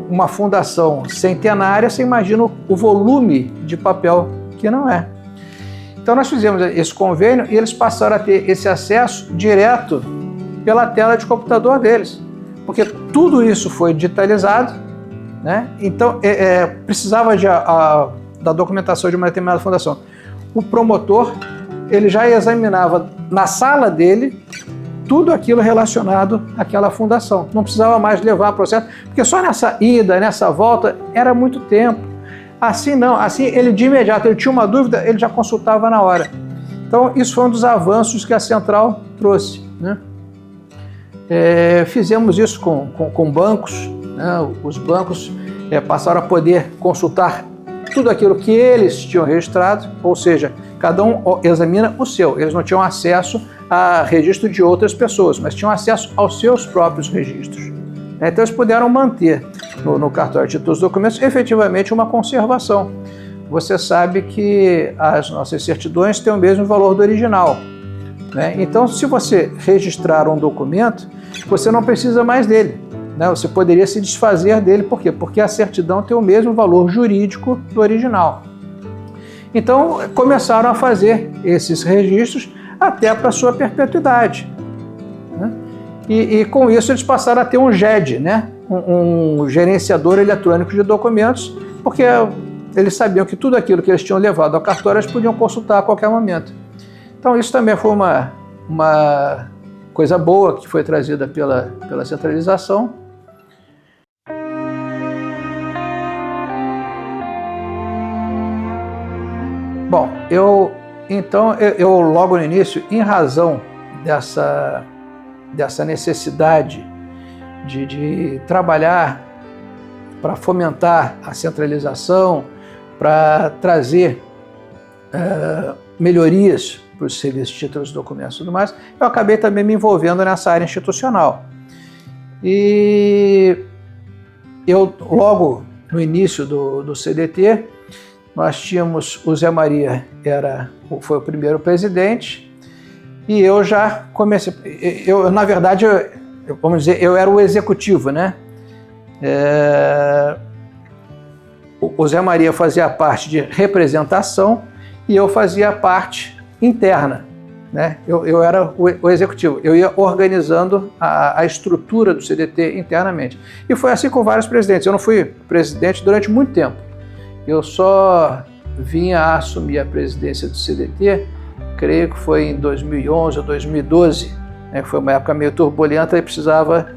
uma fundação centenária, você imagina o volume de papel que não é. Então nós fizemos esse convênio e eles passaram a ter esse acesso direto pela tela de computador deles, porque tudo isso foi digitalizado, né? Então precisava da documentação de uma determinada fundação. O promotor ele já examinava na sala dele tudo aquilo relacionado àquela fundação. Não precisava mais levar processo, porque só nessa ida, nessa volta, era muito tempo. Assim não, assim ele de imediato, ele tinha uma dúvida, ele já consultava na hora. Então isso foi um dos avanços que a Central trouxe, né? Fizemos isso com bancos, né? Os bancos passaram a poder consultar tudo aquilo que eles tinham registrado, ou seja, cada um examina o seu. Eles não tinham acesso a registro de outras pessoas, mas tinham acesso aos seus próprios registros. Então eles puderam manter no cartório de títulos e documentos efetivamente uma conservação. Você sabe que as nossas certidões têm o mesmo valor do original, né? Então, se você registrar um documento, você não precisa mais dele, né? Você poderia se desfazer dele. Por quê? Porque a certidão tem o mesmo valor jurídico do original. Então, começaram a fazer esses registros até para sua perpetuidade, né? E com isso eles passaram a ter um GED, né? Um gerenciador eletrônico de documentos, porque eles sabiam que tudo aquilo que eles tinham levado ao cartório eles podiam consultar a qualquer momento. Então isso também foi uma coisa boa que foi trazida pela centralização. Bom, eu Então, eu logo no início, em razão dessa necessidade de trabalhar para fomentar a centralização, para trazer melhorias para os serviços, títulos, documentos e tudo mais, eu acabei também me envolvendo nessa área institucional. E eu, logo no início do CDT, nós tínhamos o Zé Maria, foi o primeiro presidente, e eu já comecei, na verdade, vamos dizer, eu era o executivo, né? O Zé Maria fazia parte de representação e eu fazia parte interna, né? Eu era o executivo, eu ia organizando a estrutura do CDT internamente. E foi assim com vários presidentes. Eu não fui presidente durante muito tempo. Eu só vinha a assumir a presidência do CDT, creio que foi em 2011 ou 2012, né? Foi uma época meio turbulenta e precisava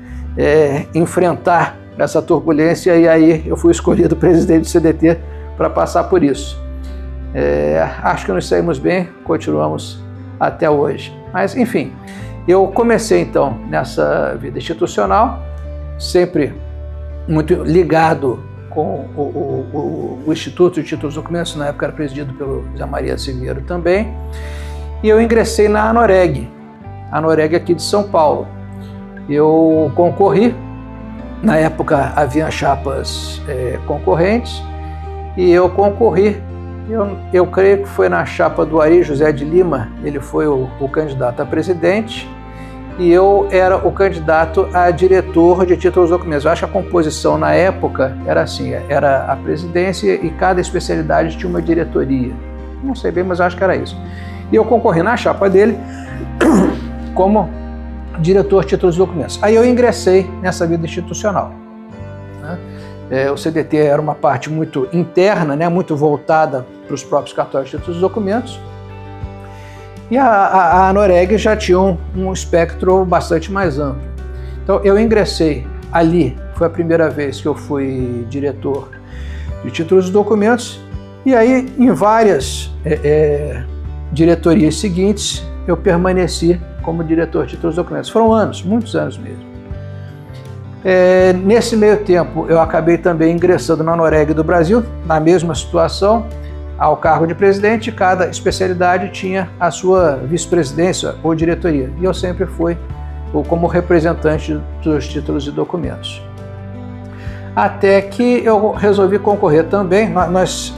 enfrentar essa turbulência, e aí eu fui escolhido presidente do CDT para passar por isso. Acho que nos saímos bem, continuamos até hoje. Mas, enfim, eu comecei então nessa vida institucional, sempre muito ligado com o Instituto de Títulos e Documentos, na época era presidido pelo Zé Maria Siviero também, e eu ingressei na ANOREG aqui de São Paulo. Eu concorri, na época havia chapas concorrentes, e eu concorri. Eu creio que foi na chapa do Ari José de Lima, ele foi o candidato a presidente, e eu era o candidato a diretor de títulos e documentos. Eu acho que a composição na época era assim, era a presidência e cada especialidade tinha uma diretoria. Não sei bem, mas eu acho que era isso. E eu concorri na chapa dele como diretor de títulos e documentos. Aí eu ingressei nessa vida institucional, né? O CDT era uma parte muito interna, né, muito voltada para os próprios cartórios de títulos e documentos, e a ANOREG já tinha um espectro bastante mais amplo. Então eu ingressei ali, foi a primeira vez que eu fui diretor de títulos e documentos, e aí em várias diretorias seguintes eu permaneci como diretor de títulos e documentos. Foram anos, muitos anos mesmo. Nesse meio tempo, eu acabei também ingressando na ANOREG do Brasil, na mesma situação, ao cargo de presidente. Cada especialidade tinha a sua vice-presidência ou diretoria, e eu sempre fui como representante dos títulos e documentos. Até que eu resolvi concorrer também. Nós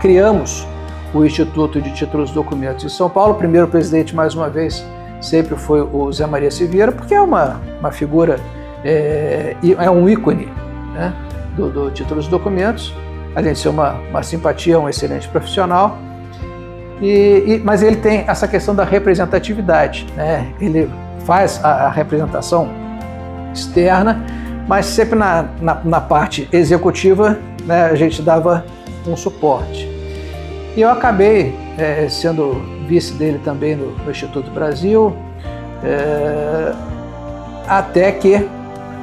criamos o Instituto de Títulos e Documentos de São Paulo. O primeiro presidente, mais uma vez, sempre foi o Zé Maria Siviero, porque é uma figura, é um ícone, né, do Títulos e Documentos, além de ser uma simpatia, um excelente profissional, mas ele tem essa questão da representatividade, né? Ele faz a representação externa, mas sempre na parte executiva, né, a gente dava um suporte. E eu acabei sendo vice dele também no Instituto Brasil, até que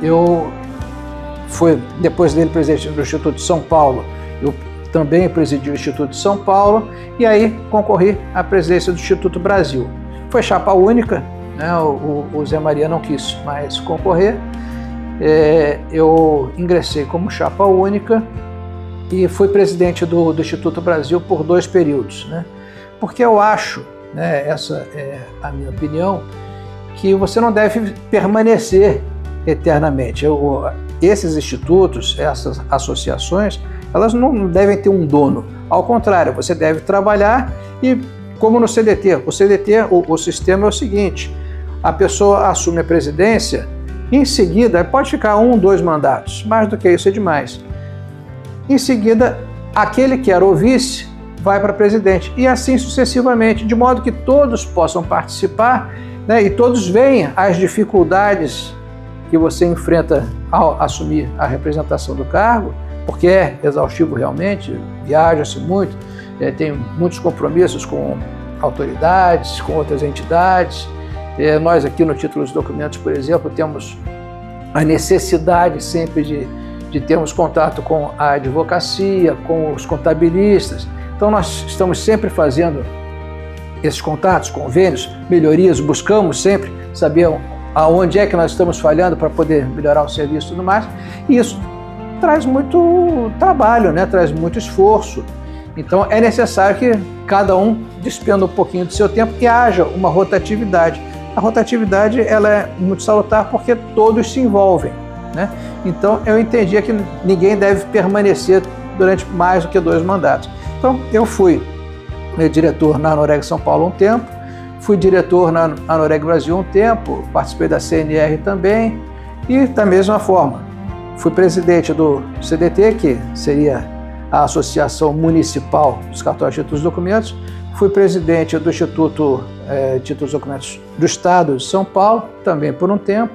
eu fui, depois dele, presidente do Instituto de São Paulo. Eu também presidi o Instituto de São Paulo e aí concorri à presidência do Instituto Brasil. Foi chapa única, né? O Zé Maria não quis mais concorrer. Eu ingressei como chapa única e fui presidente do Instituto Brasil por 2 períodos, né? Porque eu acho, né, essa é a minha opinião, que você não deve permanecer eternamente. Esses institutos, essas associações, elas não devem ter um dono. Ao contrário, você deve trabalhar e, como no CDT, o sistema é o seguinte: a pessoa assume a presidência, em seguida, pode ficar 1, 2 mandatos, mais do que isso é demais. Em seguida, aquele que era o vice vai para presidente, e assim sucessivamente, de modo que todos possam participar, né, e todos veem as dificuldades que você enfrenta ao assumir a representação do cargo, porque é exaustivo realmente, viaja-se muito, tem muitos compromissos com autoridades, com outras entidades. Nós aqui no Títulos e Documentos, por exemplo, temos a necessidade sempre de termos contato com a advocacia, com os contabilistas. Então nós estamos sempre fazendo esses contatos, convênios, melhorias, buscamos sempre saber aonde é que nós estamos falhando para poder melhorar o serviço e tudo mais. E isso traz muito trabalho, né? Traz muito esforço. Então é necessário que cada um despenda um pouquinho do seu tempo e haja uma rotatividade. A rotatividade ela é muito salutar porque todos se envolvem, né? Então eu entendia que ninguém deve permanecer durante mais do que 2 mandatos. Então eu fui diretor na Anoreg São Paulo um tempo, fui diretor na Anoreg Brasil um tempo, participei da CNR também e da mesma forma fui presidente do CDT, que seria a Associação Municipal dos Cartórios de Títulos e Documentos, fui presidente do Instituto Títulos e Documentos do Estado de São Paulo, também por um tempo,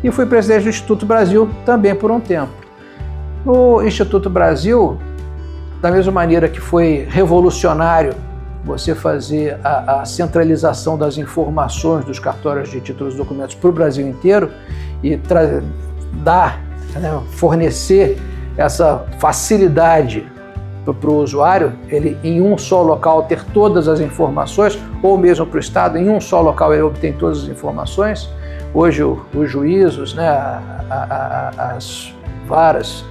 e fui presidente do Instituto Brasil, também por um tempo. No Instituto Brasil, da mesma maneira que foi revolucionário você fazer a centralização das informações dos cartórios de títulos e documentos para o Brasil inteiro e fornecer essa facilidade para o usuário, ele em um só local ter todas as informações, ou mesmo para o Estado, em um só local ele obtém todas as informações. Hoje os juízos, né, as varas,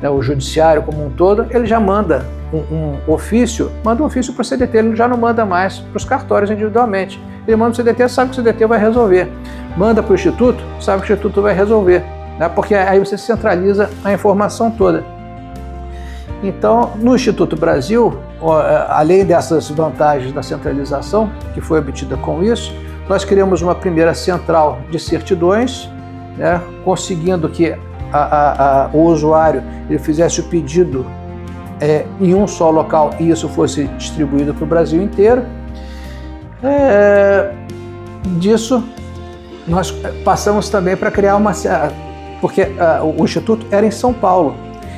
né, o judiciário como um todo, ele já manda um ofício para o CDT, ele já não manda mais para os cartórios individualmente. Ele manda para o CDT, sabe que o CDT vai resolver. Manda para o Instituto, sabe que o Instituto vai resolver, né, porque aí você centraliza a informação toda. Então, no Instituto Brasil, além dessas vantagens da centralização que foi obtida com isso, nós criamos uma primeira central de certidões, né, conseguindo que o usuário ele fizesse o pedido em um só local e isso fosse distribuído para o Brasil inteiro. Disso, nós passamos também para criar porque o Instituto era em São Paulo.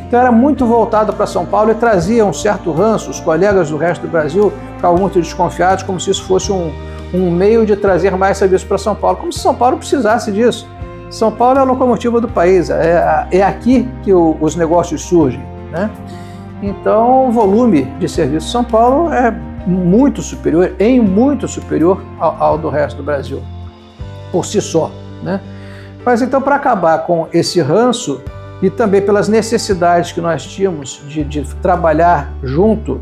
Então era muito voltado para São Paulo e trazia um certo ranço. Os colegas do resto do Brasil ficavam muito desconfiados, como se isso fosse um meio de trazer mais serviço para São Paulo, como se São Paulo precisasse disso. São Paulo é a locomotiva do país, é aqui que os negócios surgem, né? Então o volume de serviço de São Paulo é muito superior ao do resto do Brasil, por si só, né? Mas então, para acabar com esse ranço e também pelas necessidades que nós tínhamos de trabalhar junto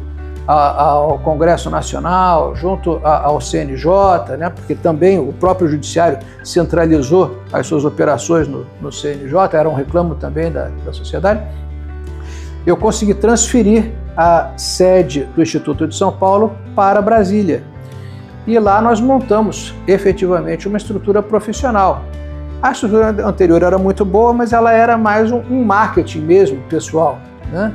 ao Congresso Nacional, junto ao CNJ, né, porque também o próprio Judiciário centralizou as suas operações no CNJ, era um reclamo também da sociedade, eu consegui transferir a sede do Instituto de São Paulo para Brasília. E lá nós montamos efetivamente uma estrutura profissional. A estrutura anterior era muito boa, mas ela era mais um marketing mesmo, pessoal, né?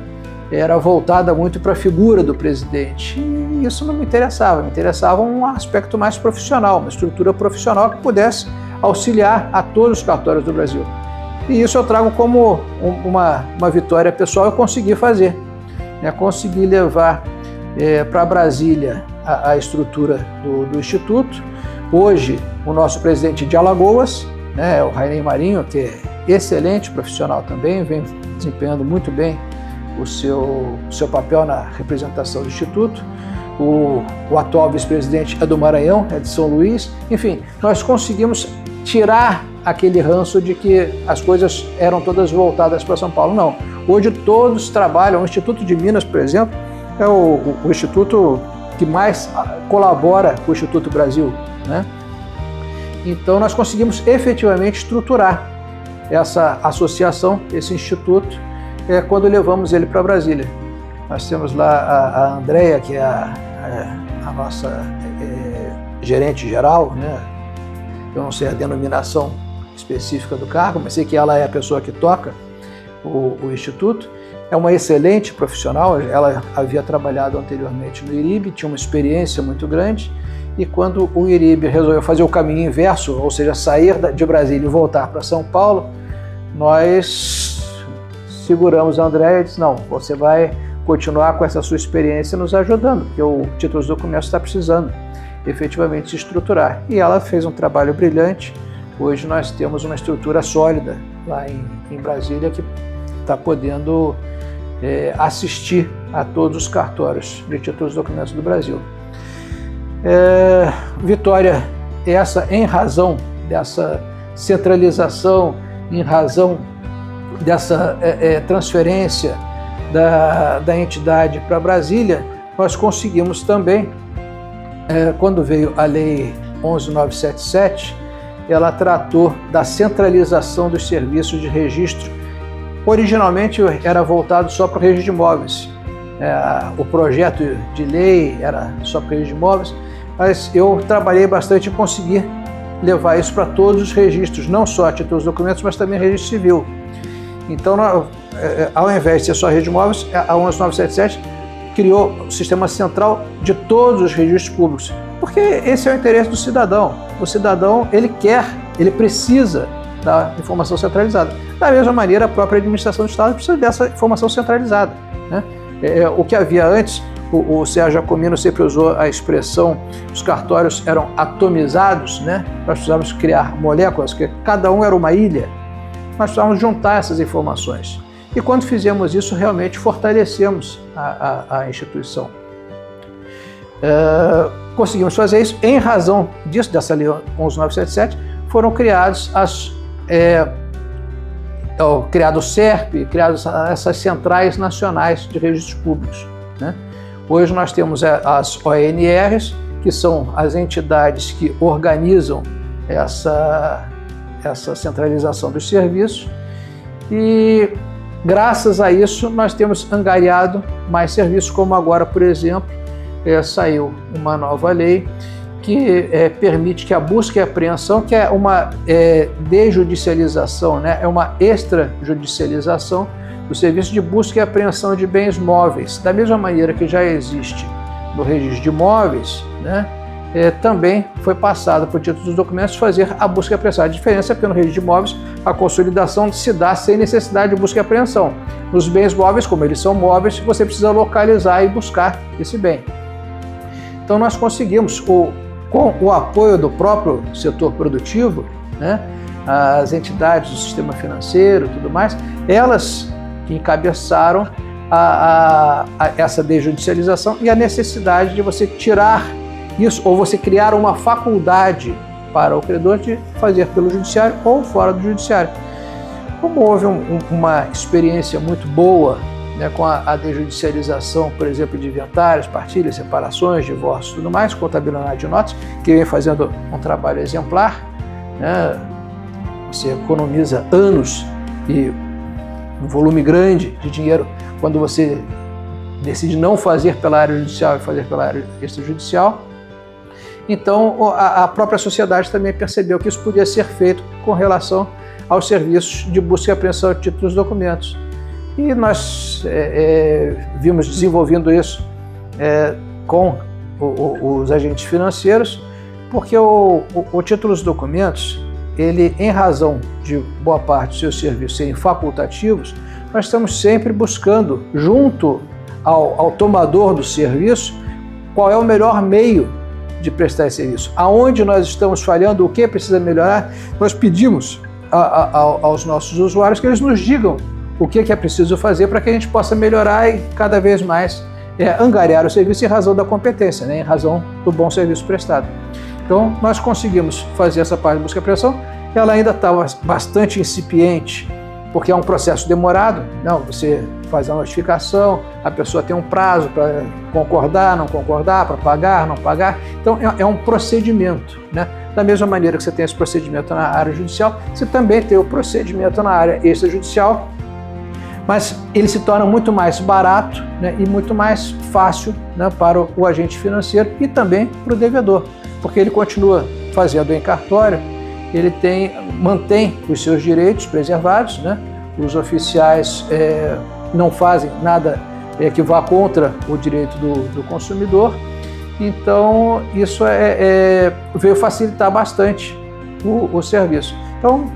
Era voltada muito para a figura do presidente. E isso não me interessava um aspecto mais profissional, uma estrutura profissional que pudesse auxiliar a todos os cartórios do Brasil. E isso eu trago como uma vitória pessoal, eu consegui fazer, né? Consegui levar para Brasília a estrutura do Instituto. Hoje, o nosso presidente de Alagoas, né, o Rainei Marinho, que é excelente profissional também, vem desempenhando muito bem o seu papel na representação do Instituto. O atual vice-presidente é do Maranhão, é de São Luís. Enfim, nós conseguimos tirar aquele ranço de que as coisas eram todas voltadas para São Paulo. Não, hoje todos trabalham. O Instituto de Minas, por exemplo, é o instituto que mais colabora com o Instituto Brasil, né? Então nós conseguimos efetivamente estruturar essa associação, esse instituto, quando levamos ele para Brasília. Nós temos lá a Andréia, que é a nossa gerente geral, né? Eu não sei a denominação específica do cargo, mas sei que ela é a pessoa que toca o instituto. É uma excelente profissional, ela havia trabalhado anteriormente no IRIB, tinha uma experiência muito grande. E quando o IRIB resolveu fazer o caminho inverso, ou seja, sair de Brasília e voltar para São Paulo, nós seguramos a Andréia e disse, não, você vai continuar com essa sua experiência nos ajudando, porque o Títulos e Documentos está precisando efetivamente se estruturar. E ela fez um trabalho brilhante. Hoje nós temos uma estrutura sólida lá em Brasília que está podendo assistir a todos os cartórios de Títulos e Documentos do Brasil. Vitória essa em razão dessa centralização, em razão dessa transferência da entidade para Brasília, nós conseguimos também, quando veio a Lei 11.977, ela tratou da centralização dos serviços de registro. Originalmente era voltado só para o registro de imóveis. O projeto de lei era só para o registro de imóveis, mas eu trabalhei bastante em conseguir levar isso para todos os registros, não só a títulos de documentos, mas também registro civil. Então, ao invés de ser só registro de imóveis, a 11.977 criou o sistema central de todos os registros públicos, porque esse é o interesse do cidadão. O cidadão, ele precisa da informação centralizada. Da mesma maneira, a própria administração do Estado precisa dessa informação centralizada, né? O que havia antes, o Sérgio Jacomino sempre usou a expressão, os cartórios eram atomizados, né? Nós precisávamos criar moléculas, porque cada um era uma ilha. Nós precisávamos juntar essas informações. E quando fizemos isso, realmente fortalecemos a instituição. Conseguimos fazer isso. Em razão disso, dessa Lei 11.977, foram criados criado o SERP, criadas essas centrais nacionais de registros públicos, né? Hoje nós temos as ONRs, que são as entidades que organizam essa centralização dos serviços, e graças a isso nós temos angariado mais serviços, como agora, por exemplo, saiu uma nova lei que permite que a busca e apreensão, que é uma desjudicialização, né? É uma extrajudicialização do serviço de busca e apreensão de bens móveis. Da mesma maneira que já existe no registro de imóveis, né? Também foi passado por títulos dos documentos fazer a busca e apreensão. A diferença é porque no registro de imóveis a consolidação se dá sem necessidade de busca e apreensão. Nos bens móveis, como eles são móveis, você precisa localizar e buscar esse bem. Então nós conseguimos, com o apoio do próprio setor produtivo, né, as entidades do sistema financeiro e tudo mais, elas encabeçaram essa desjudicialização e a necessidade de você tirar isso, ou você criar uma faculdade para o credor de fazer pelo judiciário ou fora do judiciário. Como houve uma experiência muito boa, né, com a desjudicialização, por exemplo, de inventários, partilhas, separações, divórcios e tudo mais, contabilidade de notas, que vem fazendo um trabalho exemplar, né? Você economiza anos e um volume grande de dinheiro quando você decide não fazer pela área judicial e fazer pela área extrajudicial. Então, a própria sociedade também percebeu que isso podia ser feito com relação aos serviços de busca e apreensão de títulos e documentos. E nós vimos desenvolvendo isso com os agentes financeiros, porque o título dos documentos, ele, em razão de boa parte dos seus serviços serem facultativos, nós estamos sempre buscando, junto ao tomador do serviço, qual é o melhor meio de prestar esse serviço. Aonde nós estamos falhando, o que precisa melhorar, nós pedimos aos nossos usuários que eles nos digam o que é preciso fazer para que a gente possa melhorar e cada vez mais angariar o serviço em razão da competência, né, em razão do bom serviço prestado. Então, nós conseguimos fazer essa parte de busca e apreensão. Ela ainda estava bastante incipiente, porque é um processo demorado. Não, você faz a notificação, a pessoa tem um prazo para concordar, não concordar, para pagar, não pagar. Então, é um procedimento, né? Da mesma maneira que você tem esse procedimento na área judicial, você também tem o procedimento na área extrajudicial, mas ele se torna muito mais barato, né, e muito mais fácil, né, para o agente financeiro e também para o devedor, porque ele continua fazendo em cartório, ele mantém os seus direitos preservados, né? Os oficiais não fazem nada que vá contra o direito do consumidor. Então, isso veio facilitar bastante o serviço. Então,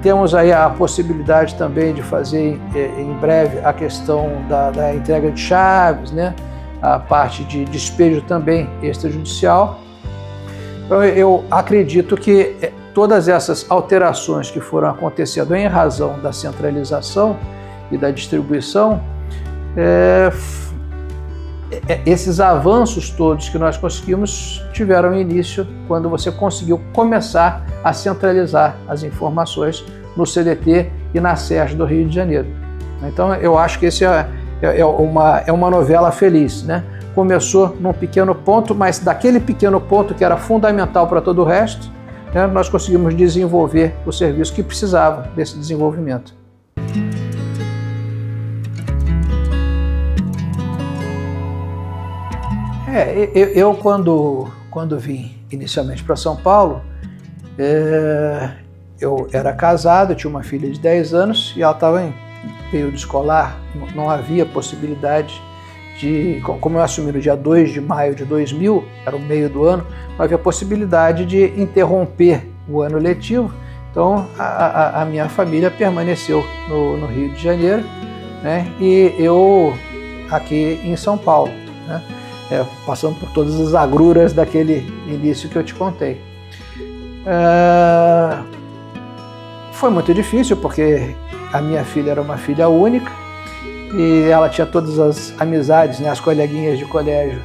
temos aí a possibilidade também de fazer em breve a questão da entrega de chaves, né? A parte de despejo também extrajudicial. Então, eu acredito que todas essas alterações que foram acontecendo em razão da centralização e da distribuição esses avanços todos que nós conseguimos tiveram início quando você conseguiu começar a centralizar as informações no CDT e na SERJ do Rio de Janeiro. Então eu acho que esse é uma novela feliz, né? Começou num pequeno ponto, mas daquele pequeno ponto que era fundamental para todo o resto, né, nós conseguimos desenvolver o serviço que precisava desse desenvolvimento. Eu quando vim inicialmente para São Paulo, eu era casado, tinha uma filha de 10 anos e ela estava em período escolar, não havia possibilidade de, como eu assumi no dia 2 de maio de 2000, era o meio do ano, não havia possibilidade de interromper o ano letivo, então a minha família permaneceu no Rio de Janeiro, né, e eu aqui em São Paulo, né, passando por todas as agruras daquele início que eu te contei. Foi muito difícil porque a minha filha era uma filha única e ela tinha todas as amizades, né, as coleguinhas de colégio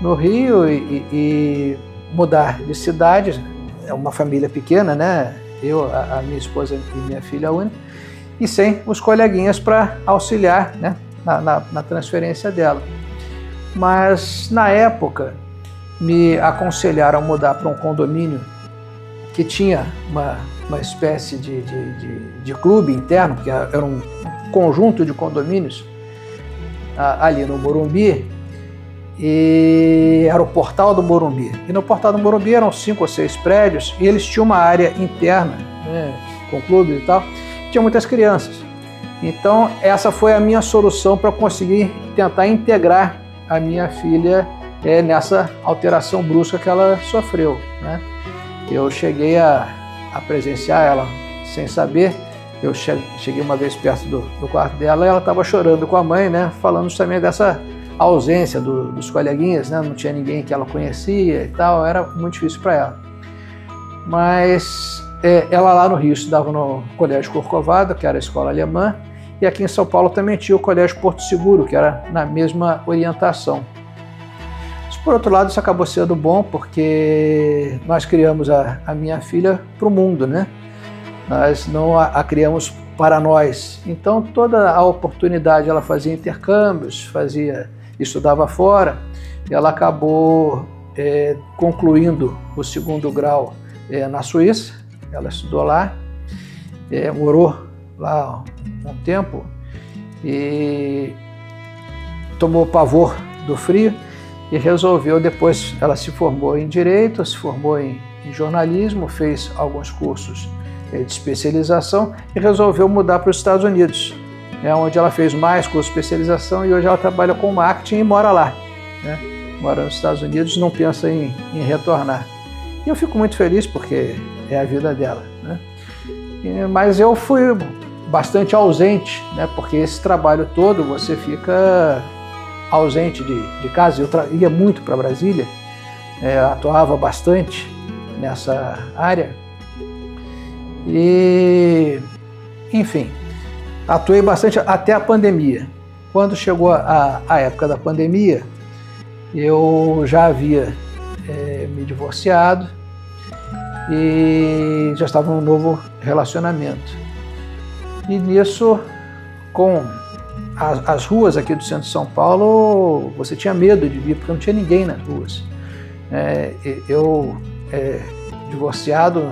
no Rio e mudar de cidade, é uma família pequena, né, eu, a minha esposa e minha filha única, e sem os coleguinhas para auxiliar, né, na transferência dela. Mas na época me aconselharam a mudar para um condomínio que tinha uma espécie de clube interno, que era um conjunto de condomínios ali no Morumbi, e era o Portal do Morumbi. E no Portal do Morumbi eram 5 ou 6 prédios e eles tinham uma área interna, né, com clubes e tal, tinha muitas crianças. Então essa foi a minha solução para conseguir tentar integrar a minha filha nessa alteração brusca que ela sofreu, né? Eu cheguei a presenciar ela sem saber. Eu cheguei uma vez perto do quarto dela e ela estava chorando com a mãe, né? Falando também dessa ausência dos coleguinhas, né? Não tinha ninguém que ela conhecia e tal, era muito difícil para ela. Mas ela lá no Rio estudava no Colégio Corcovado, que era a escola alemã, e aqui em São Paulo também tinha o Colégio Porto Seguro, que era na mesma orientação. Mas, por outro lado, isso acabou sendo bom porque nós criamos a minha filha para o mundo, né? Nós não a criamos para nós. Então, toda a oportunidade, ela fazia intercâmbios, estudava fora, e ela acabou concluindo o 2º grau na Suíça. Ela estudou lá, morou lá um tempo e tomou pavor do frio e resolveu, depois ela se formou em Direito, se formou em jornalismo, fez alguns cursos de especialização e resolveu mudar para os Estados Unidos, onde ela fez mais curso de especialização e hoje ela trabalha com marketing e mora lá, né? Mora nos Estados Unidos, não pensa em retornar. E eu fico muito feliz porque é a vida dela, né? Mas eu fui bastante ausente, né? Porque esse trabalho todo você fica ausente de casa. Eu ia muito para Brasília, atuava bastante nessa área e, enfim, atuei bastante até a pandemia. Quando chegou a época da pandemia, eu já havia me divorciado e já estava num novo relacionamento. E nisso, com as ruas aqui do centro de São Paulo, você tinha medo de vir, porque não tinha ninguém nas ruas. Eu, divorciado,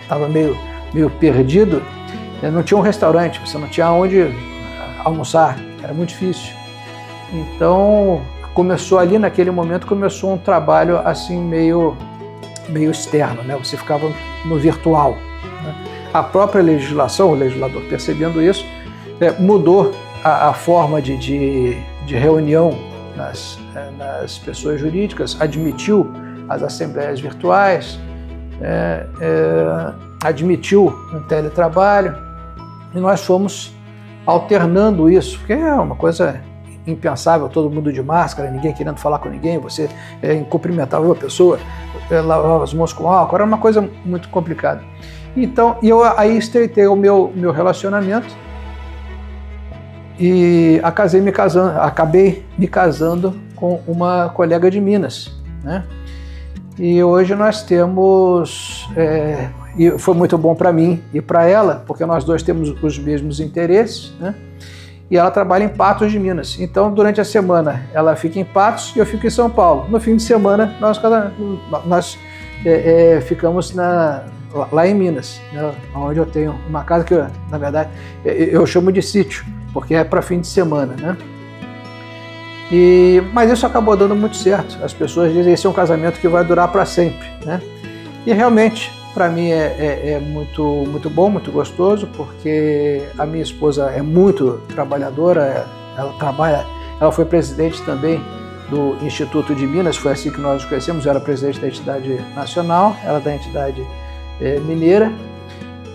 estava meio perdido, não tinha um restaurante, você não tinha onde almoçar, era muito difícil. Então, começou ali, naquele momento, começou um trabalho assim meio externo, né? Você ficava no virtual, né? A própria legislação, o legislador percebendo isso, mudou a forma de reunião nas pessoas jurídicas, admitiu as assembleias virtuais, admitiu um teletrabalho, e nós fomos alternando isso, porque é uma coisa impensável, todo mundo de máscara, ninguém querendo falar com ninguém, você cumprimentava uma pessoa, lavava as mãos com álcool, era uma coisa muito complicada. Então, eu aí estreitei o meu relacionamento e acabei me casando com uma colega de Minas, né? E hoje nós temos, e foi muito bom para mim e para ela, porque nós dois temos os mesmos interesses, né? E ela trabalha em Patos de Minas. Então, durante a semana, ela fica em Patos e eu fico em São Paulo. No fim de semana, nós ficamos lá em Minas, né? Onde eu tenho uma casa que, na verdade, eu chamo de sítio, porque é para fim de semana, né? Mas isso acabou dando muito certo. As pessoas dizem que esse é um casamento que vai durar para sempre, né? E realmente, para mim é muito, muito bom, muito gostoso, porque a minha esposa é muito trabalhadora, ela foi presidente também do Instituto de Minas, foi assim que nós nos conhecemos. Eu era presidente da entidade nacional, ela da entidade mineira,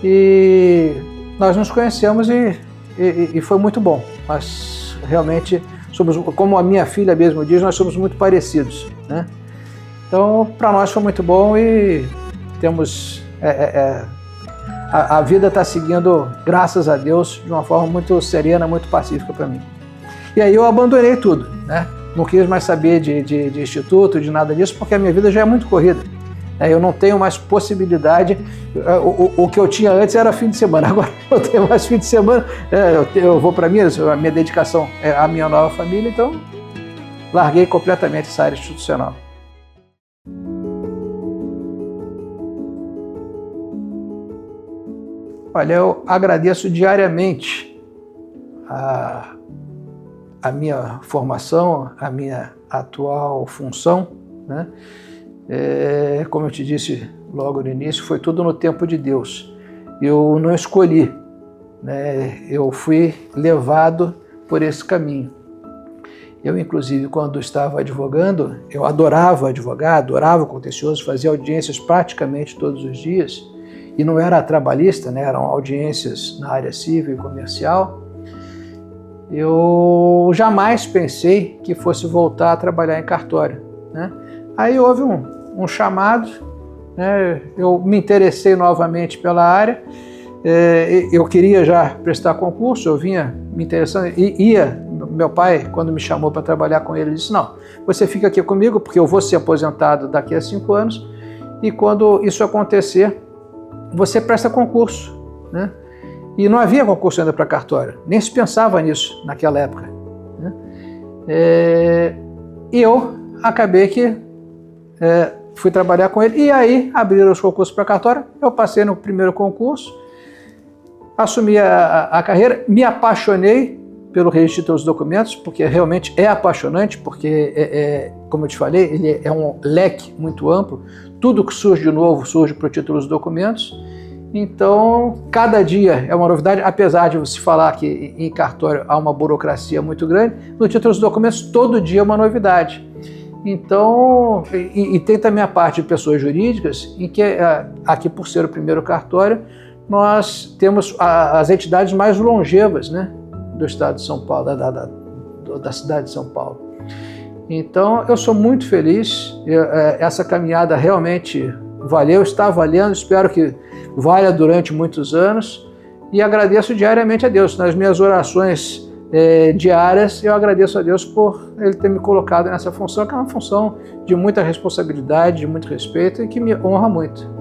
e nós nos conhecemos e foi muito bom. Nós realmente somos, como a minha filha mesmo diz, nós somos muito parecidos, né? Então, para nós foi muito bom e temos a vida está seguindo, graças a Deus, de uma forma muito serena, muito pacífica para mim. E aí eu abandonei tudo, né? Não quis mais saber de instituto, de nada disso, porque a minha vida já é muito corrida. Eu não tenho mais possibilidade. O que eu tinha antes era fim de semana, agora eu tenho mais fim de semana. Eu vou para Minas, a minha dedicação é a minha nova família, então larguei completamente essa área institucional. Olha, eu agradeço diariamente a minha formação, a minha atual função, né? Como eu te disse logo no início, foi tudo no tempo de Deus. Eu não escolhi, né? Eu fui levado por esse caminho. Eu, inclusive, quando estava advogando, eu adorava advogar, adorava o contencioso, fazia audiências praticamente todos os dias, e não era trabalhista, né? Eram audiências na área civil e comercial. Eu jamais pensei que fosse voltar a trabalhar em cartório, né? Aí houve um chamado, né? Eu me interessei novamente pela área, eu queria já prestar concurso, eu vinha me interessando, meu pai, quando me chamou para trabalhar com ele, disse: não, você fica aqui comigo porque eu vou ser aposentado daqui a 5 anos e quando isso acontecer, você presta concurso, né? E não havia concurso ainda para cartório, nem se pensava nisso naquela época, né? E eu acabei que fui trabalhar com ele, e aí abriram os concursos para cartório, eu passei no primeiro concurso, assumi a carreira, me apaixonei pelo registro dos documentos, porque realmente é apaixonante, porque, como eu te falei, ele é um leque muito amplo, tudo que surge de novo surge para o título dos documentos. Então, cada dia é uma novidade, apesar de se falar que em cartório há uma burocracia muito grande, no título dos documentos todo dia é uma novidade. Então, e tem também a parte de pessoas jurídicas, em que aqui, por ser o primeiro cartório, nós temos as entidades mais longevas, né, do estado de São Paulo, da cidade de São Paulo. Então, eu sou muito feliz, essa caminhada realmente valeu, está valendo, espero que valha durante muitos anos, e agradeço diariamente a Deus. Nas minhas orações diárias, eu agradeço a Deus por Ele ter me colocado nessa função, que é uma função de muita responsabilidade, de muito respeito e que me honra muito.